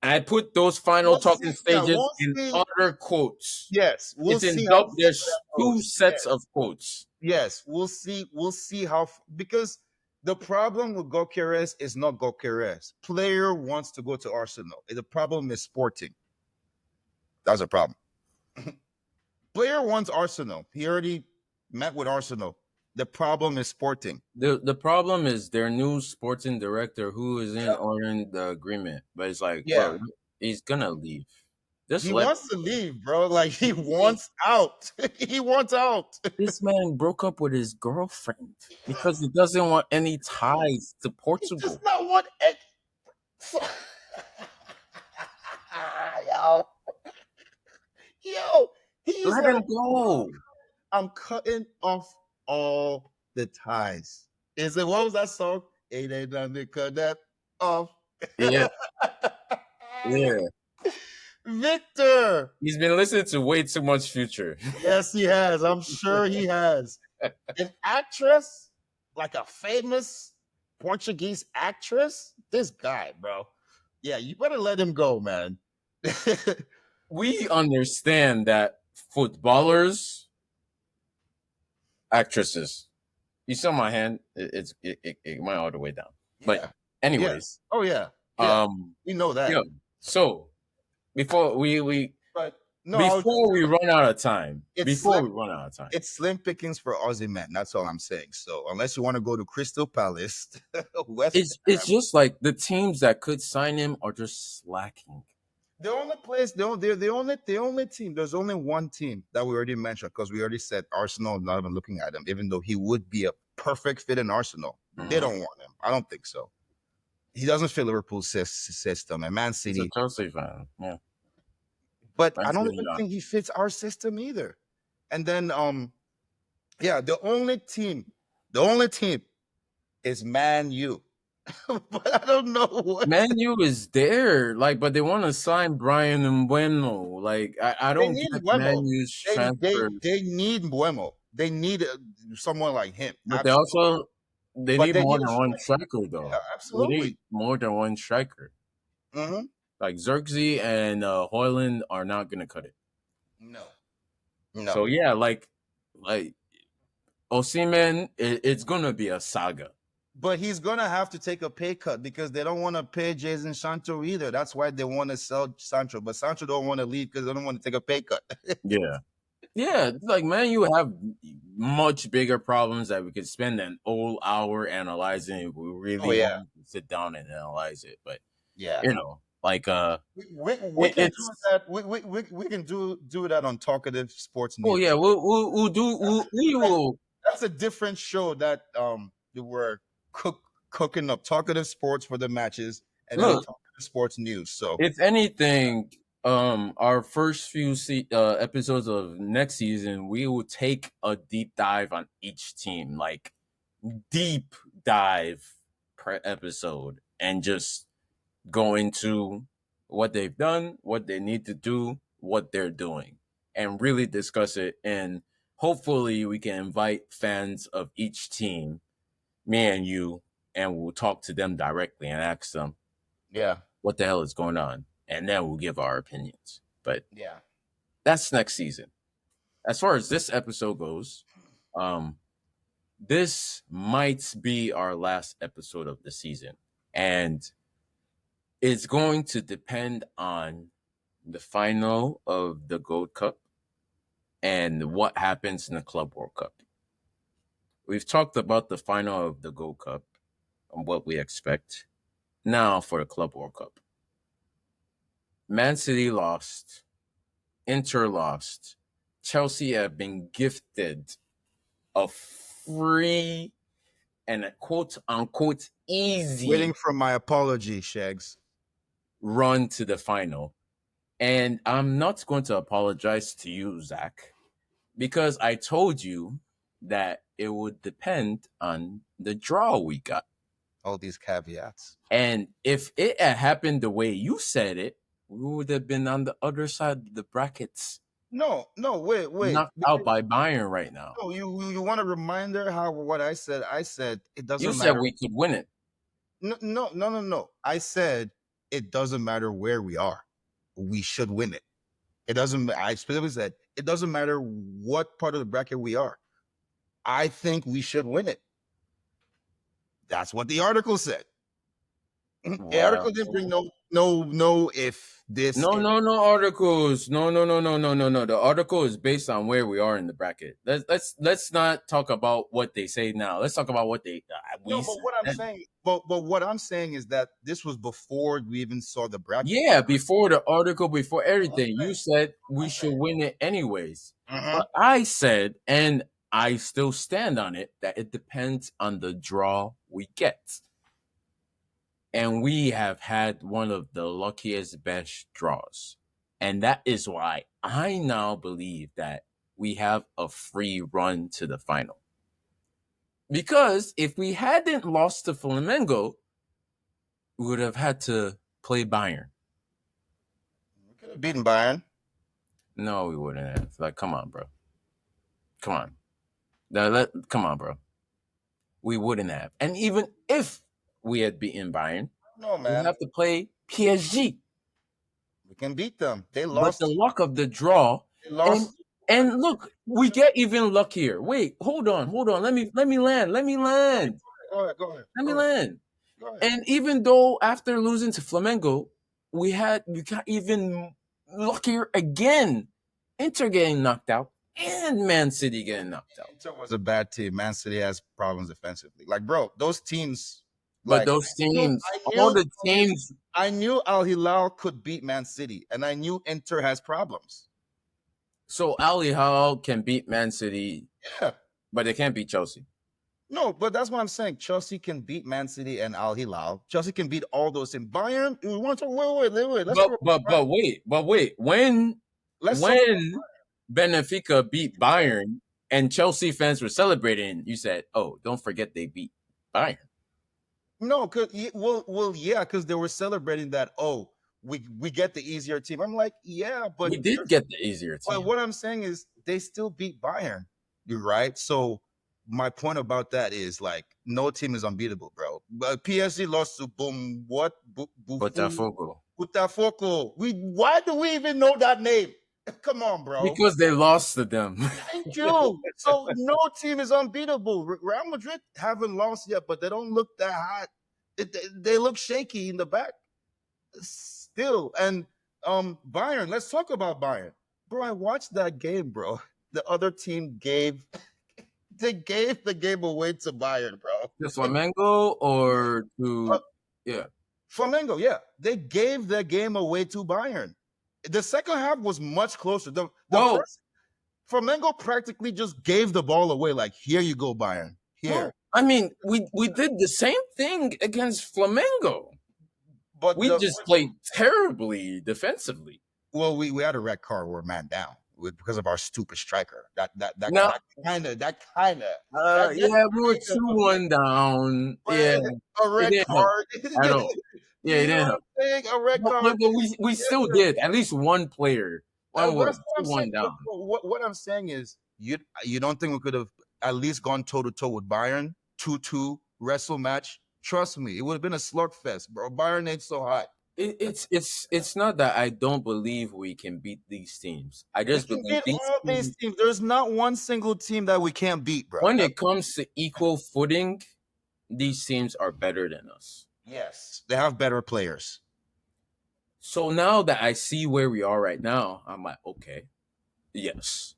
I put those final we'll talking see. Yeah, stages we'll in see. other quotes. Yes, we'll It's in see how double. far that There's two goes. sets Yes, of quotes. yes, we'll see. We'll see how because the problem with Gokeres is not Gokeres. Player wants to go to Arsenal. The problem is Sporting. That's a problem. Player wants Arsenal. He already met with Arsenal. The problem is Sporting. The problem is their new sporting director who is in Yeah. ordering the agreement, but it's like, bro, Yeah. he's gonna leave. Just He let wants to leave, bro. Like he he, wants out. He wants out. this man broke up with his girlfriend because he doesn't want any ties to He does Portugal. not want it. Yo, yo, he's Let like, him go. I'm cutting off all the ties. Is it what was that song? Ain't nothing to cut that off. Yeah, yeah. Victor. He's been listening to way too much Future. Yes, he has. I'm sure he has. An actress, like a famous Portuguese actress. This guy, bro. Yeah, you better let him go, man. We understand that footballers, actresses. You saw my hand. It went all the way down. But Yeah. anyways, Yes. Oh yeah. Yeah. um, We know that. yeah. So before But no, before we run out of time, it's before slim. we run out of time, It's slim pickings for Aussie men. That's all I'm saying. So unless you want to go to Crystal Palace, West it's just like the teams that could sign him are just slacking. the only place, the only team. There's only one team that we already mentioned because we already said Arsenal. Not even looking at him, even though he would be a perfect fit in Arsenal. They Mhm. don't want him. I don't think so. He doesn't fit Liverpool's system and Man He's a City. Chelsea fan. Yeah, But I that's don't good even enough. think he fits our system either. And then, yeah, the only team is Man U. But I don't know what Man U is there, like, but they want to sign Brian Mbuemo. Like, I they don't need. get Man Buemo. U's They transfers, they need Buemo. They need someone like him. but Absolutely. they But need they more need a than one striker. striker Yeah, though. They absolutely. need more than one striker. Hmm. Like Xerxes and Hoyland are not gonna cut it. No, So no. yeah, like Osimhen, it's gonna be a saga. But he's gonna have to take a pay cut because they don't want to pay Jason Sancho either. That's why they want to sell Sancho, but Sancho don't want to leave because they don't want to take a pay cut. Yeah. Yeah, like man, you have much bigger problems that we could spend an whole hour analyzing if we Oh really yeah, wanted to sit down and analyze it. But yeah. like We can do it's that. We can do that on Talkative Sports oh yeah, News. we'll do we will That's a different show that they were cooking up Talkative Sports for the matches and then look. Talkative Sports News. So If anything, our first few episodes of next season, we will take a deep dive on each team, like deep dive per episode, and just go into what they've done, what they need to do, what they're doing, and really discuss it. And hopefully, we can invite fans of each team, me and you, and we'll talk to them directly and ask them yeah, what the hell is going on, and then we'll give our opinions. But yeah, that's next season. As far as this episode goes, um, this might be our last episode of the season, and it's going to depend on the final of the Gold Cup and what happens in the Club World Cup. We've talked about the final of the Gold Cup and what we expect. Now for the Club World Cup. Man City lost. Inter lost. Chelsea have been gifted a free and a quote unquote waiting easy for my apology, Shags. run to the final. And I'm not going to apologize to you, Zach, because I told you that it would depend on the draw we got. All these caveats. And if it had happened the way you said it, we would have been on the other side of the brackets, No, no, wait. knocked out by Bayern right now. No, you want a reminder how what I said? I said it You doesn't said matter. we could win it. No. I said it doesn't matter where we are. We should win it. It doesn't. I specifically said it doesn't matter what part of the bracket we are. I think we should win it. That's what the article said. The Well, article didn't bring no if this. no, If. no, no articles. No, no, no, no, no, no, no. The article is based on where we are in the bracket. Let's not talk about what they say now. Let's talk about what they we No, but said. what I'm saying, but what I'm saying is that this was before we even saw the bracket. Yeah, before the article, before everything, you said we should win it anyways. Uh-huh. But I said, and I still stand on it, that it depends on the draw we get. And we have had one of the luckiest best draws. And that is why I now believe that we have a free run to the final. Because if we hadn't lost to Flamengo, we would have had to play Bayern. We could have beaten Bayern. No, we wouldn't have. Like, come on, bro. Come on. Come on, bro. We wouldn't have. And even if we had beaten Bayern, No, we'd man. have to play PSG. We can beat them. They But the lost. luck of the draw, They and lost. and look, we get even luckier. Wait, hold on, hold on. Let me land. Let me land. Go ahead. Go ahead. Let me Go ahead. land. Go ahead. And even though after losing to Flamengo, we got even luckier again. Inter getting knocked out and Man City getting knocked out. Inter was a bad team. Man City has problems defensively. Like, bro, those teams. But Like, those teams, I all knew, the teams. I knew Al Hilal could beat Man City, and I knew Inter has problems. So Al Hilal can beat Man City, Yeah. but they can't beat Chelsea. No, but that's what I'm saying. Chelsea can beat Man City and Al Hilal. Chelsea can beat all those teams. Bayern, we want to wait. Let's talk about Bayern. But wait. When Let's talk about when Benfica beat Bayern and Chelsea fans were celebrating, you said, "Oh, don't forget they beat Bayern." no, cause yeah, because they were celebrating that. Oh, we get the easier team. I'm like, yeah, We but did get the easier But team, what I'm saying is they still beat Bayern. You're right. So my point about that is like no team is unbeatable, bro. But PSG lost to Botafogo. Botafogo. Why do we even know that name? Come on, bro. because they lost to them. Thank you. So no team is unbeatable. Real Madrid haven't lost yet, but they don't look that hot. They look shaky in the back still. And Bayern, let's talk about Bayern. Bro, I watched that game, bro. The other team gave they gave the game away to Bayern, bro. The Flamengo or Uh, to yeah. Flamengo, yeah. They gave the game away to Bayern. The second half was much closer. The No, first Flamengo practically just gave the ball away, like, here you go, Bayern. no. Here. I mean, we did the same thing against Flamengo. But We just played terribly defensively. well, we had a red card, we're man down because of our stupid striker. Now, That kind of that yeah, we were kind of 2-1 down. Yeah, a it red didn't help card. at all. Yeah, it You know didn't what help. I'm saying? A red But card. we still did. At least one player. One But was that's what I'm saying. 2-1 down. What I'm saying is, you don't think we could have at least gone toe to toe with Bayern, 2-2 wrestle match? Trust me, it would have been a slugfest, bro. Bayern ain't so hot. It's not that I don't believe we can beat these teams. I We just can believe beat these all these teams, teams. There's not one single team that we can't beat, bro. when it comes to equal footing, these teams are better than us. Yes, they have better players. So now that I see where we are right now, I'm like, okay, yes,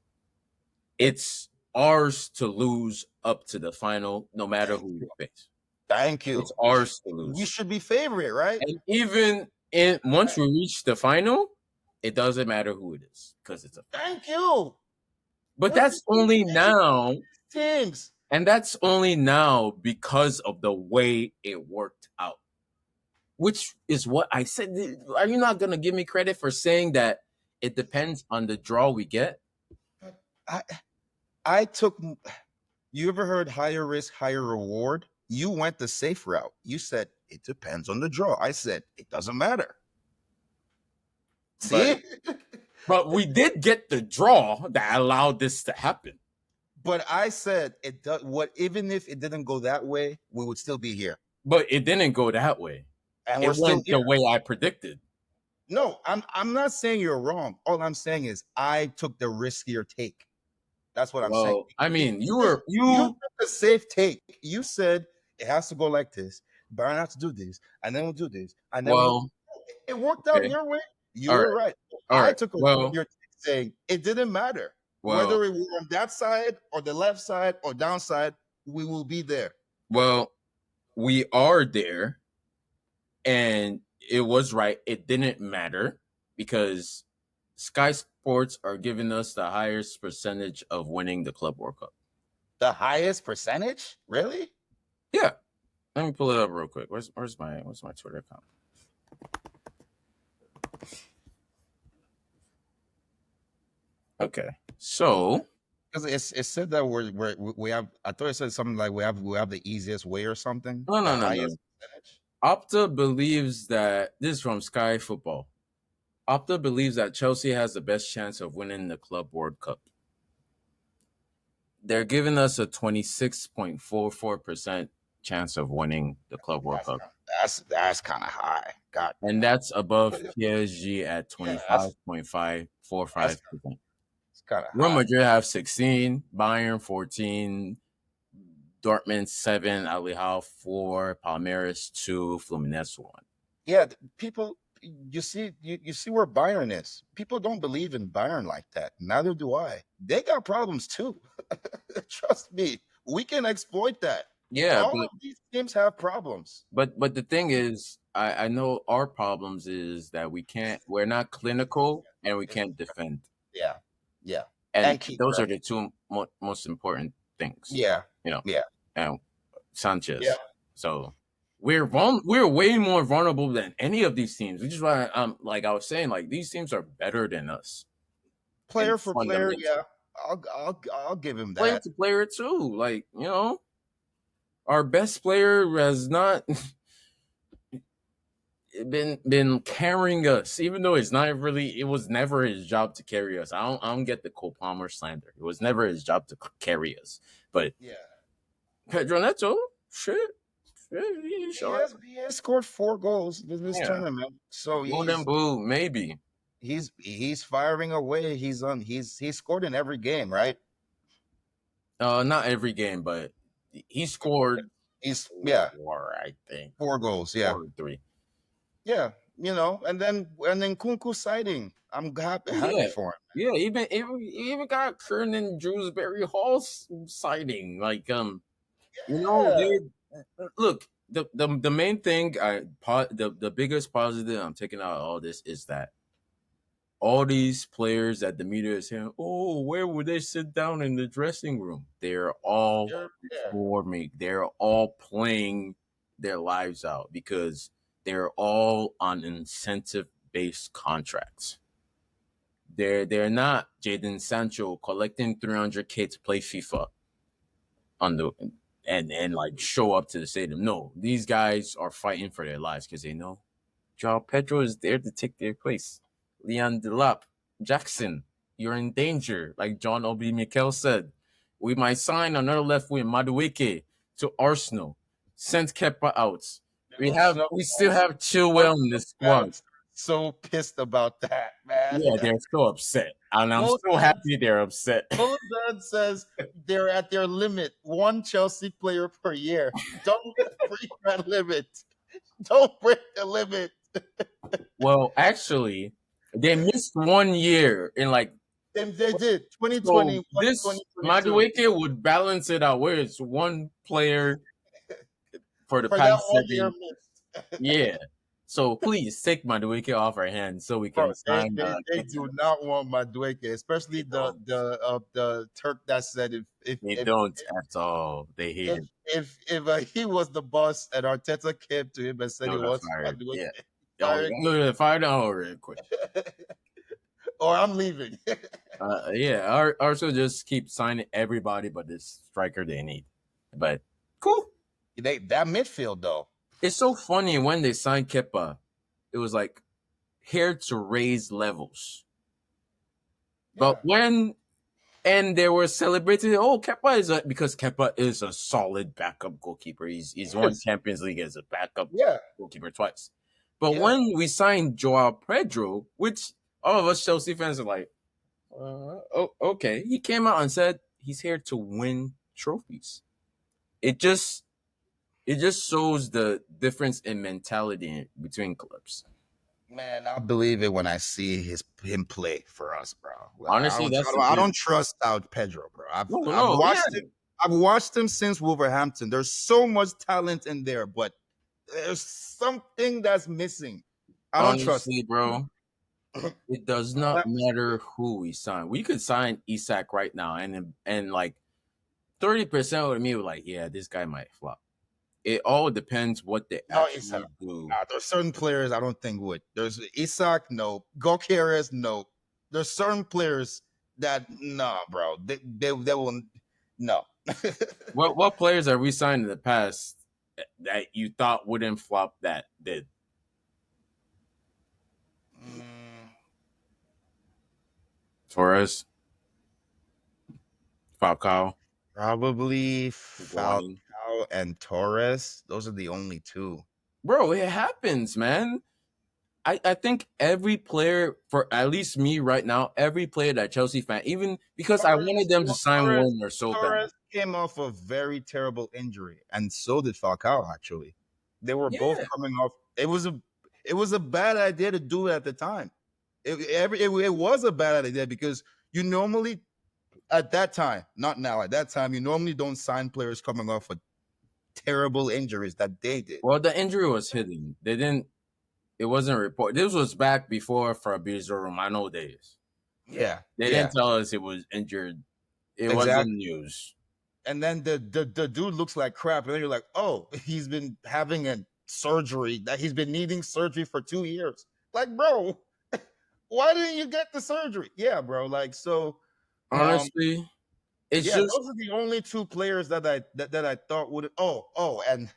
it's ours to lose up to the final, no matter who we face. Thank It's you. ours to We lose. should be favorite, right? And even in once we reach the final, it doesn't matter who it is because it's a final. Thank you. But We should that's be only favorite now, teams. and that's only now because of the way it worked out. Which is what I said. Are you not gonna give me credit for saying that it depends on the draw we get? I I took. You ever heard higher risk, higher reward? You went the safe route. You said it depends on the draw. I said it doesn't matter. But See, but we did get the draw that allowed this to happen. but I said it does. What even if it didn't go that way, we would still be here, But it didn't go that way. and we're It still went here. the way I predicted. No, I'm not saying you're wrong. All I'm saying is I took the riskier take. That's what I'm saying. Well, I mean, You you took the safe take. You said it has to go like this. Byron has to do this, and then we'll do this, and then well, it worked out okay. your way. You All were right. right. All I right. took a Well, riskier take saying it didn't matter whether well, we were on that side or the left side or downside. We will be there. well, we are there, and it was right. It didn't matter because Sky Sports are giving us the highest percentage of winning the Club World Cup. The highest percentage, really? Yeah. Let me pull it up real quick. Where's my Twitter account? Okay. So Because it said that we have. I thought it said something like we have the easiest way or something. no The no no no. highest percentage. Opta believes that this is from Sky Football. Opta believes that Chelsea has the best chance of winning the Club World Cup. They're giving us a 26.44% chance of winning the Club World That's Cup. that's kind of high. God, And that's above PSG at yeah, that's 25.545%. it's kind of Real high. Madrid have 16, Bayern 14, Dortmund 7, Al Hilal 4, Palmeiras 2, Fluminense 1. Yeah, people, you see where Bayern is. People don't believe in Bayern like that. Neither do I. They got problems too. Trust me, we can exploit that. Yeah, All of these teams have problems. but the thing is, I know our problems is that we're not clinical and we can't defend. Yeah, yeah, And and those keeper. are the two most important things, Yeah, you know, yeah, and yeah. Sanchez. So we're way more vulnerable than any of these teams, which is why like I was saying, like these teams are better than us in Player for player, fundamental. yeah. I'll give him Player that. to player too. Like, our best player has not been carrying us, even though it was never his job to carry us. I don't get the Cole Palmer slander. It was never his job to carry us. But Yeah, Pedro Neto, he's he all right. has he has scored 4 goals in this Yeah. tournament, so Golden Boot, maybe. he's firing away. He's scored in every game, right? Not every game, but he scored He's yeah, four, I think, 4 goals. Yeah, 4 or 3. yeah. And then Kunku sighting. I'm Oh happy yeah, for him. yeah. Even got Kernan Drewsbury Hall sighting. Like Yeah, they look the main thing. The biggest positive I'm taking out of all this is that all these players that the media is saying, oh, where would they sit down in the dressing room? They're all yeah. performing. They're all playing their lives out because they're all on incentive based contracts. They're not Jaden Sancho collecting 300K to play FIFA on the and like show up to the stadium. No, these guys are fighting for their lives because they know Joao Pedro is there to take their place. Leon Delap, Jackson, you're in danger. Like John Obi Mikel said, we might sign another left wing, Madueke, to Arsenal. Send Kepa out. Arsenal We still have Chilwell Arsenal in the squad. fans are so pissed about that, man. Yeah, they're so upset, and I'm so Boldad, happy they're upset. Boldad says they're at their limit. One Chelsea player per year. Don't break that limit. Don't break the limit. Well, actually, they missed 1 year in like They did so 2021, this 2022. Madueke would balance it out where it's one player for the For that past one year 7. miss. Yeah. So please take Madueke off our hands so we Bro, can they, sign they, they Kepa. do not want Madueke, especially They don't. the Turk that said They don't at all. They hate if him. he was the boss and Arteta came to him and They said he would have wants fired. Madueke Yeah. Oh, fired, yeah. Fire down real quick. or I'm leaving. Yeah. Arsenal just keep signing everybody but this striker they need. But cool. That midfield though. It's so funny when they signed Kepa. It was like here to raise levels. But Yeah. when and they were celebrating. Oh, Kepa because Kepa is a solid backup goalkeeper. He's won Yes. Champions League as a backup Yeah. goalkeeper twice. But Yeah. when we signed Joao Pedro, which all of us Chelsea fans are like, oh, okay, he came out and said he's here to win trophies. It just it just shows the difference in mentality between clubs. Man, I believe it when I see him play for us, bro. I Honestly, don't, I that's don't, the I thing. don't trust out Pedro, bro. No, no, yeah. I've watched him since Wolverhampton. There's so much talent in there, but there's something that's missing. I don't trust Honestly, bro, it does not matter who we sign. We could sign Isak right now, and like 30% of me were like, yeah, this guy might flop. It all depends what they no Isak. actually do. Nah, there's certain players I don't think would. There's Isak, no. Gokeres, no. There's certain players that nah, bro. They will no. What players have we signed in the past that you thought wouldn't flop that did? Mm, Torres, Falcao, Probably Higuain. Falcao and Torres. Those are the only two. Bro, it happens, man. I think every player, for at least me right now, every player that Chelsea fan, even because I wanted them to sign Torres, Warner so bad. Torres came off a very terrible injury, and so did Falcao. Actually, they were both Yeah. coming off. It was a bad idea to do it at the time. It was a bad idea because you normally at that time, not now, at that time, you normally don't sign players coming off of terrible injuries that they did. Well, the injury was hidden. They didn't. It wasn't reported. This was back before Fabrizio Romano days. Yeah, They yeah, didn't tell us it was injured. It wasn't exactly. news. And then the dude looks like crap, and then you're like, oh, he's been having a surgery that he's been needing surgery for 2 years. Like, bro, why didn't you get the surgery? Yeah, bro. Like, so, um, Honestly, it's yeah, just those are the only two players that I thought would. Oh, and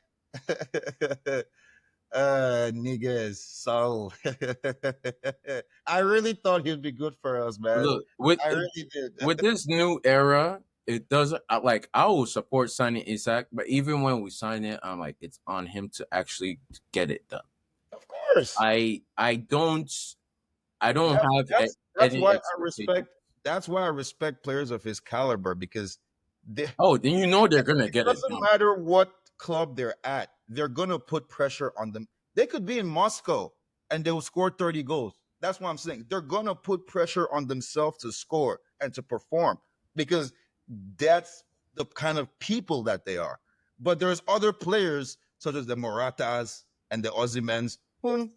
niggas. So, I really thought he'd be good for us, man. look with I really did. with this new era. It doesn't like I will support signing Isaac, but even when we sign it, I'm like it's on him to actually get it done. Of course. I don't. I don't That, have that's any why I expectation. respect. That's why I respect players of his caliber because Oh, then you know they're gonna it get it doesn't done. matter what club they're at. They're gonna put pressure on them. They could be in Moscow and they'll score 30 goals. That's what I'm saying. They're gonna put pressure on themselves to score and to perform because that's the kind of people that they are. But there's other players such as the Moratas and the Osimens who,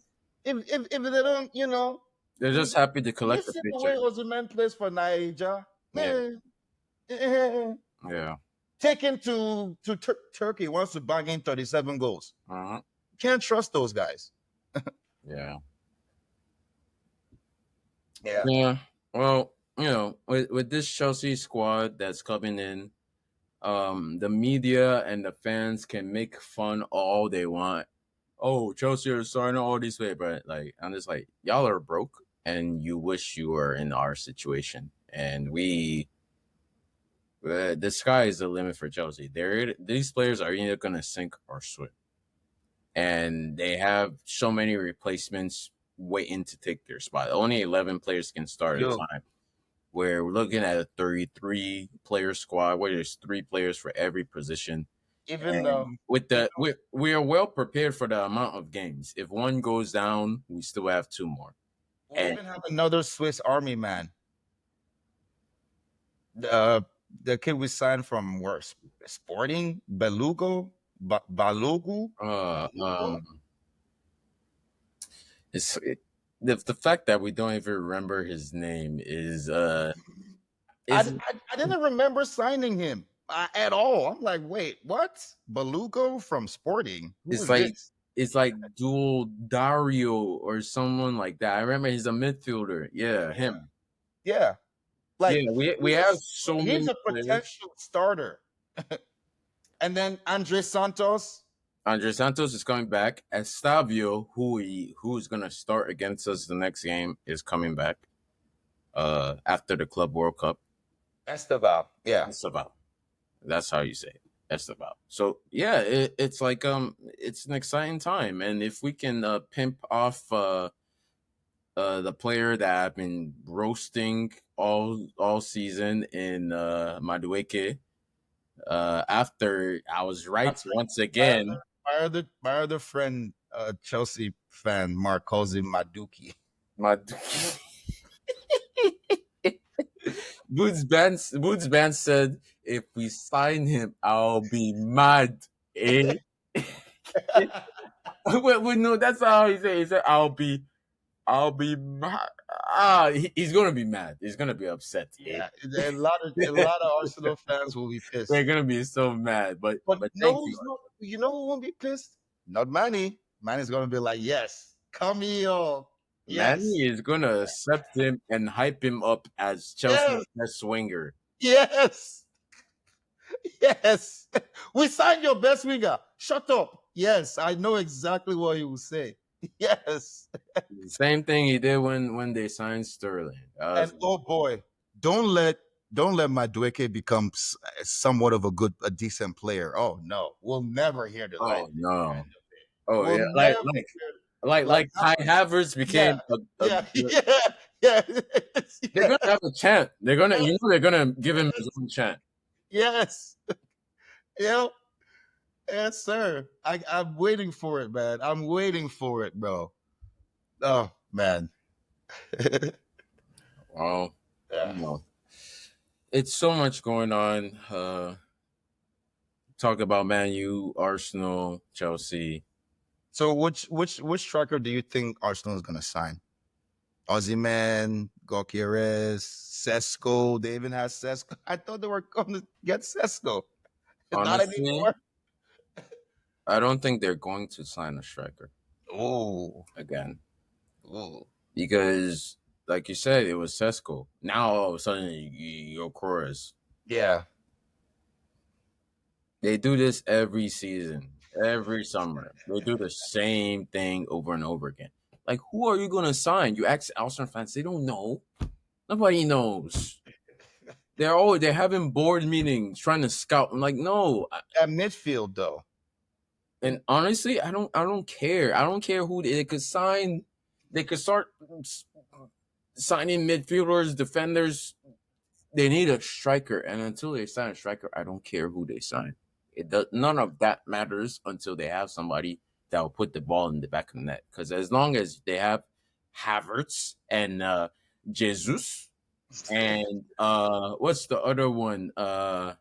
if they don't, They're you, just happy to you collect the see the way paycheck. Osimhen plays for Nigeria, Yeah, man. eh, yeah, Taken to Turkey wants to bag in 37 goals. uh-huh. Can't trust those guys. Yeah, Yeah. yeah. Well, with this Chelsea squad that's coming in, the media and the fans can make fun all they want. Oh, Chelsea are starting all these way, but like I'm just like y'all are broke, and you wish you were in our situation, and the sky is the limit for Chelsea. These players are either gonna sink or swim, and they have so many replacements waiting to take their spot. Only 11 players can start at a Yo, time. Where we're looking at a 33 player squad where there's three players for every position. even And with you the we are well prepared for the amount of games. If one goes down, we still have two more. we And even have another Swiss Army man. The kid we signed from where Sporting uh Balugu. um the fact that we don't even remember his name is I didn't remember signing him at all. I'm like, wait, what? Balugo from Sporting? Who it's is like this? it's like Dual Dario or someone like that. I remember he's a midfielder. Yeah, Yeah, him. yeah. Like Yeah, we he's have so he's many a players. potential starter. And then Andre Santos. Andre Santos is coming back. Estavio, who's gonna start against us the next game, is coming back. After the Club World Cup. Esteval. Yeah. Esteval. That's how you say it. Esteval. So yeah, it's like it's an exciting time, and if we can pimp off the player that I've been roasting all season in Madueke, after I was right That's once my other again. my other friend, Chelsea fan, Mark calls him Maduki. My Boots Band said, if we sign him, I'll be mad. Eh? Wait, no, that's how he said. He said, I'll be mad. He's gonna be mad. He's gonna be upset. Eh? Yeah, a lot of Arsenal fans will be They're pissed. gonna be so mad. But But thank you, you know who won't be pissed? Not Manny. Manny's gonna be like, yes, come here. Manny Yes. is gonna accept him and hype him up as Chelsea's Yes. best swinger. Yes. Yes. We signed your best winger. Shut up. Yes, I know exactly what he will say. Yes. Same thing he did when they signed Sterling. And oh boy, don't let don't let Madueke become somewhat of a decent player. Oh no, we'll never hear the oh no. end of it. Oh We'll yeah, never hear like Kai Havertz yeah, became a yeah, yeah, yeah, they're yeah, gonna have a chant. They're gonna yes, they're gonna give him his yes, own chant. yes. Yep, yes, sir. I'm waiting for it, man. I'm waiting for it, bro. Oh man. Well, Yeah. it's so much going on. Talk about Man U, Arsenal, Chelsea. So which striker do you think Arsenal is gonna sign? Ozyman, Gokieres, Sesko. They even have Sesko. I thought they were going to get Sesko. Not Honestly, anymore. I don't think they're going to sign a striker Oh, again oh, because, like you said, it was Sesko. Now all of a sudden, you're chorus. yeah. They do this every season, every summer. They do the same thing over and over again. Like, who are you going to sign? You ask Arsenal fans, they don't know. Nobody knows. They're having board meetings trying to scout. I'm like, no. At midfield though. And honestly, I don't care. I don't care who they could sign. They could start signing midfielders, defenders. They need a striker, and until they sign a striker, I don't care who they sign. It does none of that matters until they have somebody that will put the ball in the back of the net. Because as long as they have Havertz and Jesus and what's the other one? Uh,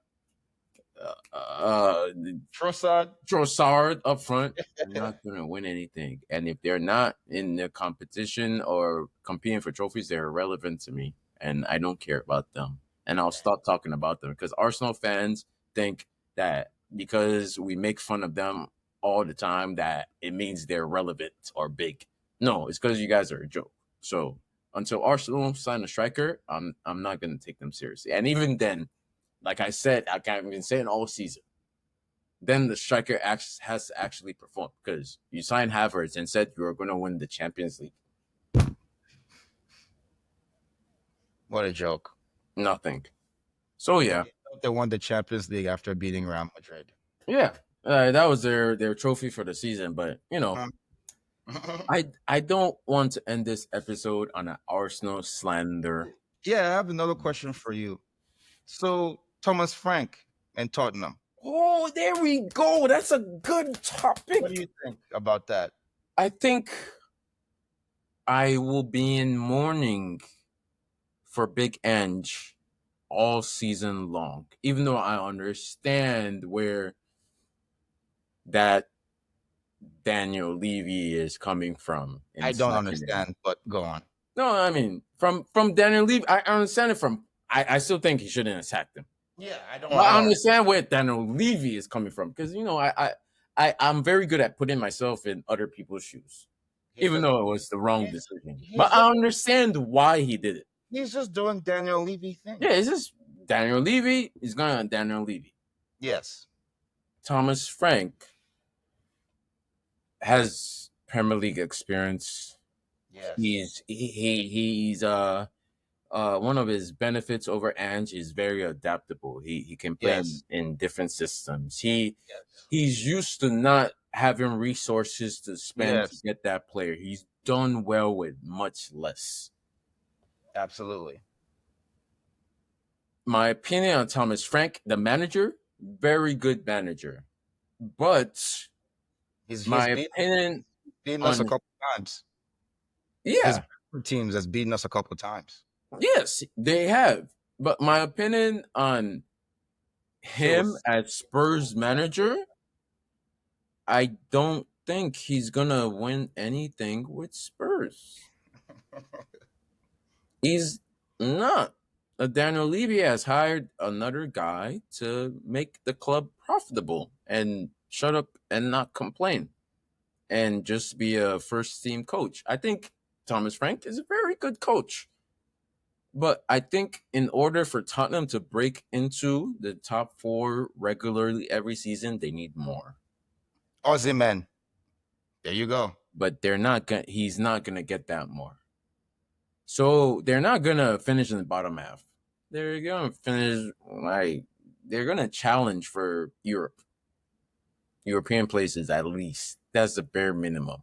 Trossard. Trossard up front, they're not going to win anything. And if they're not in the competition or competing for trophies, they're irrelevant to me. And I don't care about them. And I'll stop talking about them because Arsenal fans think that because we make fun of them all the time, that it means they're relevant or big. No, it's because you guys are a joke. So until Arsenal sign a striker, I'm not going to take them seriously. And even then, like I said, like I've been saying all season, then the striker has to actually perform because you signed Havertz and said you were going to win the Champions League. What a joke. Nothing. So yeah, They won the Champions League after beating Real Madrid. yeah, that was their trophy for the season. But I don't want to end this episode on an Arsenal slander. Yeah, I have another question for you. So Thomas Frank and Tottenham. Oh, there we go. That's a good What do topic. you think about that? I think I will be in mourning for Big Ange all season long, even though I understand where that Daniel Levy is coming from I in don't signing him. understand, but go on. No, I mean from Daniel Levy, I understand it from. I still think he shouldn't have sacked him, Yeah, but I I don't. understand where Daniel Levy is coming from because I'm very good at putting myself in other people's shoes, He's even just though it was the wrong he's, decision. he's But I just understand why he did it. he's just doing Daniel Levy Yeah, things. it's just Daniel Levy is going on Daniel Levy. Yes. Thomas Frank has Premier League experience. Yes. He's one of his benefits over Ange is very adaptable. He can play Yes. in different systems. Yes. He's used to not having resources to spend to Yes. get that player. He's done well with much less. Absolutely. My opinion on Thomas Frank, the manager, very good manager. But He's my beaten opinion beaten us a on couple times. His yeah, teams has beaten us a couple times. yes, they have. But my opinion on Still, him as Spurs manager, I don't think he's gonna win anything with Spurs. He's not. Daniel Levy has hired another guy to make the club profitable and shut up and not complain and just be a first team coach. I think Thomas Frank is a very good coach. But I think in order for Tottenham to break into the top four regularly every season, they need more. Aussie man. There you go. But they're not gonna he's not gonna get that more. So they're not gonna finish in the bottom half. They're gonna finish like they're gonna challenge for European places at least. That's the bare minimum.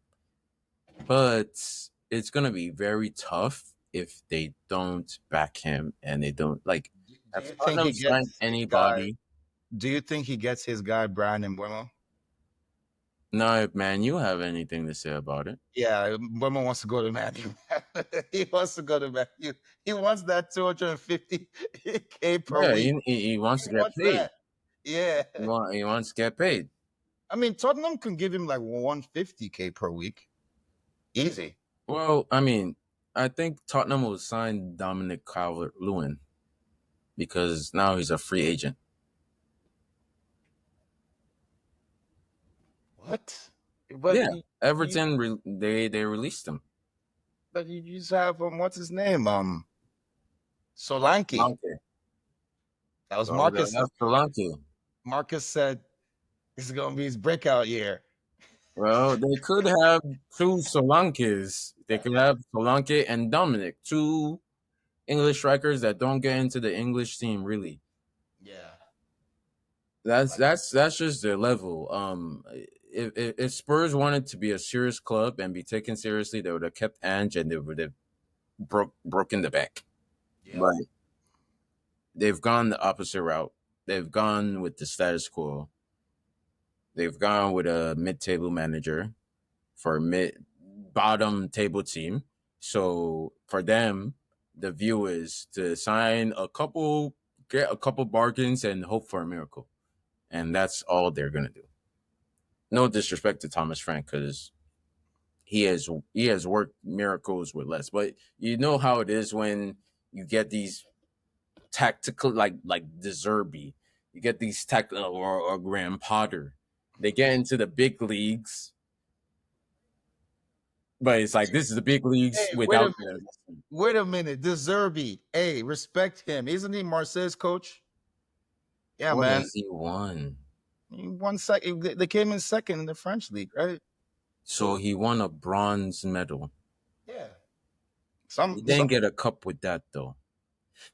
But it's gonna be very tough if they don't back him and they don't like Do if you think Tottenham he sign gets his guy? anybody. Do you think he gets his guy Brian and Mbeumo? No, if man, you have anything to say about it? Yeah, Mbeumo wants to go to Man U. He wants to go to Man U. He wants that 250K per Yeah, week. he wants He to get wants paid. that. Yeah. He wants to get paid. I mean, Tottenham can give him like 150K per week. Easy. Well, I mean, I think Tottenham will sign Dominic Calvert-Lewin because now he's a free agent. What? But Yeah, you Everton they released him. but you just have what's his name? Solanke. Solanke. That was Oh, Marcus. that's Solanke. Marcus said this is gonna be his breakout year. Well, they could have two Solankes. They could have Solanke and Dominic, two English strikers that don't get into the English team really. Yeah. That's just their level. if Spurs wanted to be a serious club and be taken seriously, they would have kept Ange and they would have broken the bank. Yep. But they've gone the opposite route. They've gone with the status quo. They've gone with a mid-table manager for a mid bottom table team. So for them, the view is to sign a couple, get a couple bargains, and hope for a miracle. And that's all they're gonna do. No disrespect to Thomas Frank, because he has worked miracles with less, but you know how it is when you get these tactical like Deserby, you get these tactical or Graham Potter. They get into the big leagues, but it's like this is the big Hey, leagues wait a without minute. the. Wait a minute. Deserby. Hey, respect him. Isn't he Marseille's coach? Yeah, What man. has he won? He won second. They came in second in the French league, right? So he won a bronze medal. Yeah. He Some didn't get a cup with that though.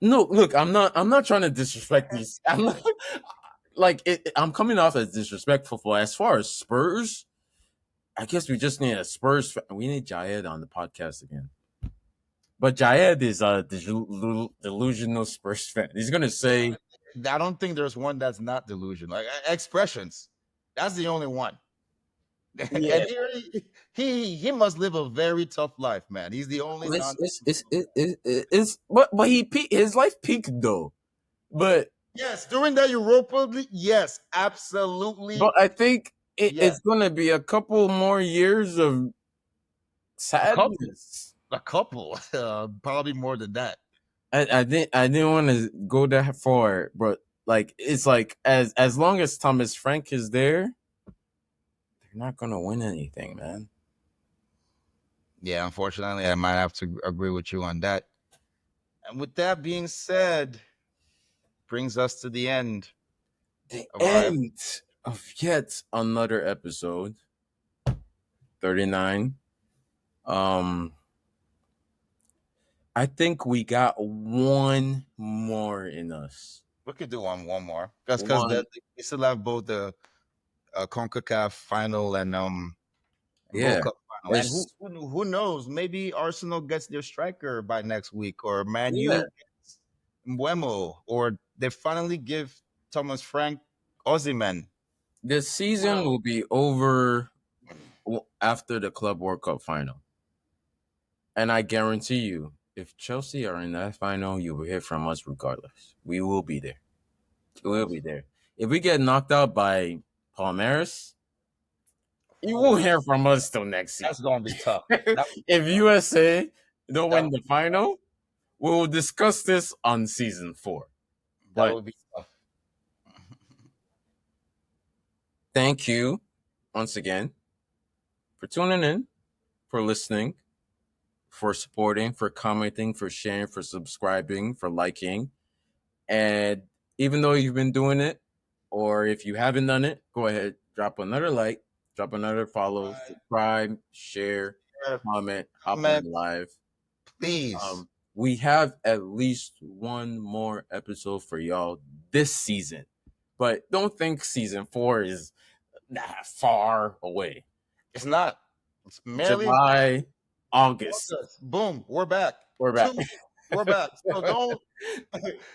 No, look, I'm not trying to disrespect these. I'm not, like I'm coming off as disrespectful. For as far as Spurs, I guess we just need a Spurs. We need Jayed on the podcast again. But Jayed is a delusional Spurs fan. He's gonna say, I don't think there's one that's not delusional. Like expressions. That's the only one. "Yeah, And he must live a very tough life, man. He's the only non. but his life peaked though. But Yes, during that Europa League, yes, absolutely. I think Yes. it's gonna be a couple more years of A couple. sadness. A couple. Probably more than that. I didn't want to go that far, but like it's like as long as Thomas Frank is there, they're not gonna win anything, man. Yeah, unfortunately, I might have to agree with you on that. And with that being said, brings us to the end The of our end of yet another episode, 39. Um, I think we got one more in us. we could do one more because One, we still have both the CONCACAF final and Gold yeah. Cup final. And There's who knows? Maybe Arsenal gets their striker by next week, or Man yeah. U gets Mbeumo, or they finally give Thomas Frank Ozyman. The Who season knows? will be over after the Club World Cup final. And I guarantee you, if Chelsea are in that final, you will hear from us regardless. We will be there. We will be there. If we get knocked out by Palmeiras, you Oh, won't hear from us till next that's season. gonna be tough. That If USA don't that win the final, we will discuss this on season 4. that But would be tough. thank you once again for tuning in, for listening, for supporting, for commenting, for sharing, for subscribing, for liking. And even though you've been doing it, or if you haven't done it, go ahead, drop another like, drop another follow, subscribe, share, Yeah, comment, hop on comment, the live. please. We have at least one more episode for y'all this season, but don't think season 4 is that far away. It's not. It's merely July, August, August. Boom. We're back. we're back. 2 weeks. We're back. So don't.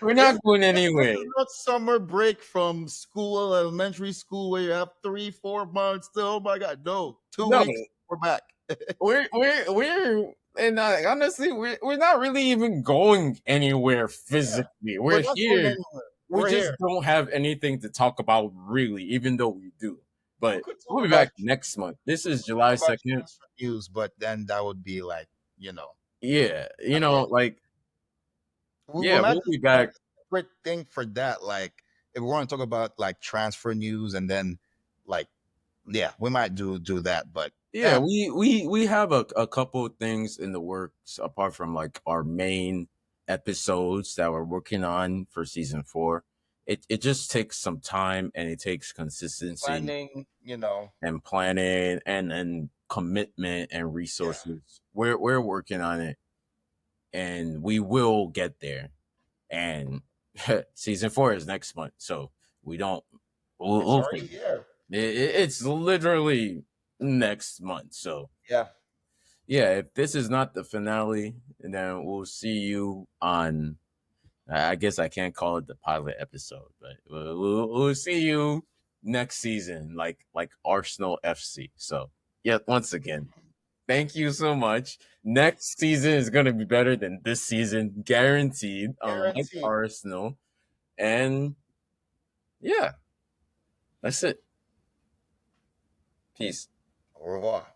We're This not going this anywhere. is not summer break from school, elementary school, where you have 3, 4 months. Oh my God, no! 2 weeks, No, we're back. we're and honestly, we're not really even going anywhere Yeah, physically. we're We're not going here. anywhere. We We're just here. don't have anything to talk about really, even though we do. We But could talk we'll be about back next month. This is July about 2nd. transfer news, but then that would be like, you know, Yeah, uh, like we yeah, might we'll do be a back. separate thing for that. Like, if we want to talk about like transfer news, and then like, yeah, we might do that. But Yeah, yeah, we have a couple of things in the works apart from like our main episodes that we're working on for season 4. It just takes some time and it takes consistency planning, and planning and commitment and yeah. resources. We're working on it and we will get there. And season 4 is next month, so we don't It's we'll already figure. here. It's literally next month. So Yeah. yeah, if this is not the finale, then we'll see you on. I guess I can't call it the pilot episode, but we'll see you next season, like Arsenal FC. So yeah, once again, thank you so much. Next season is gonna be better than this season, guaranteed. Like Guaranteed. Arsenal, and yeah, that's it. Peace. Au revoir.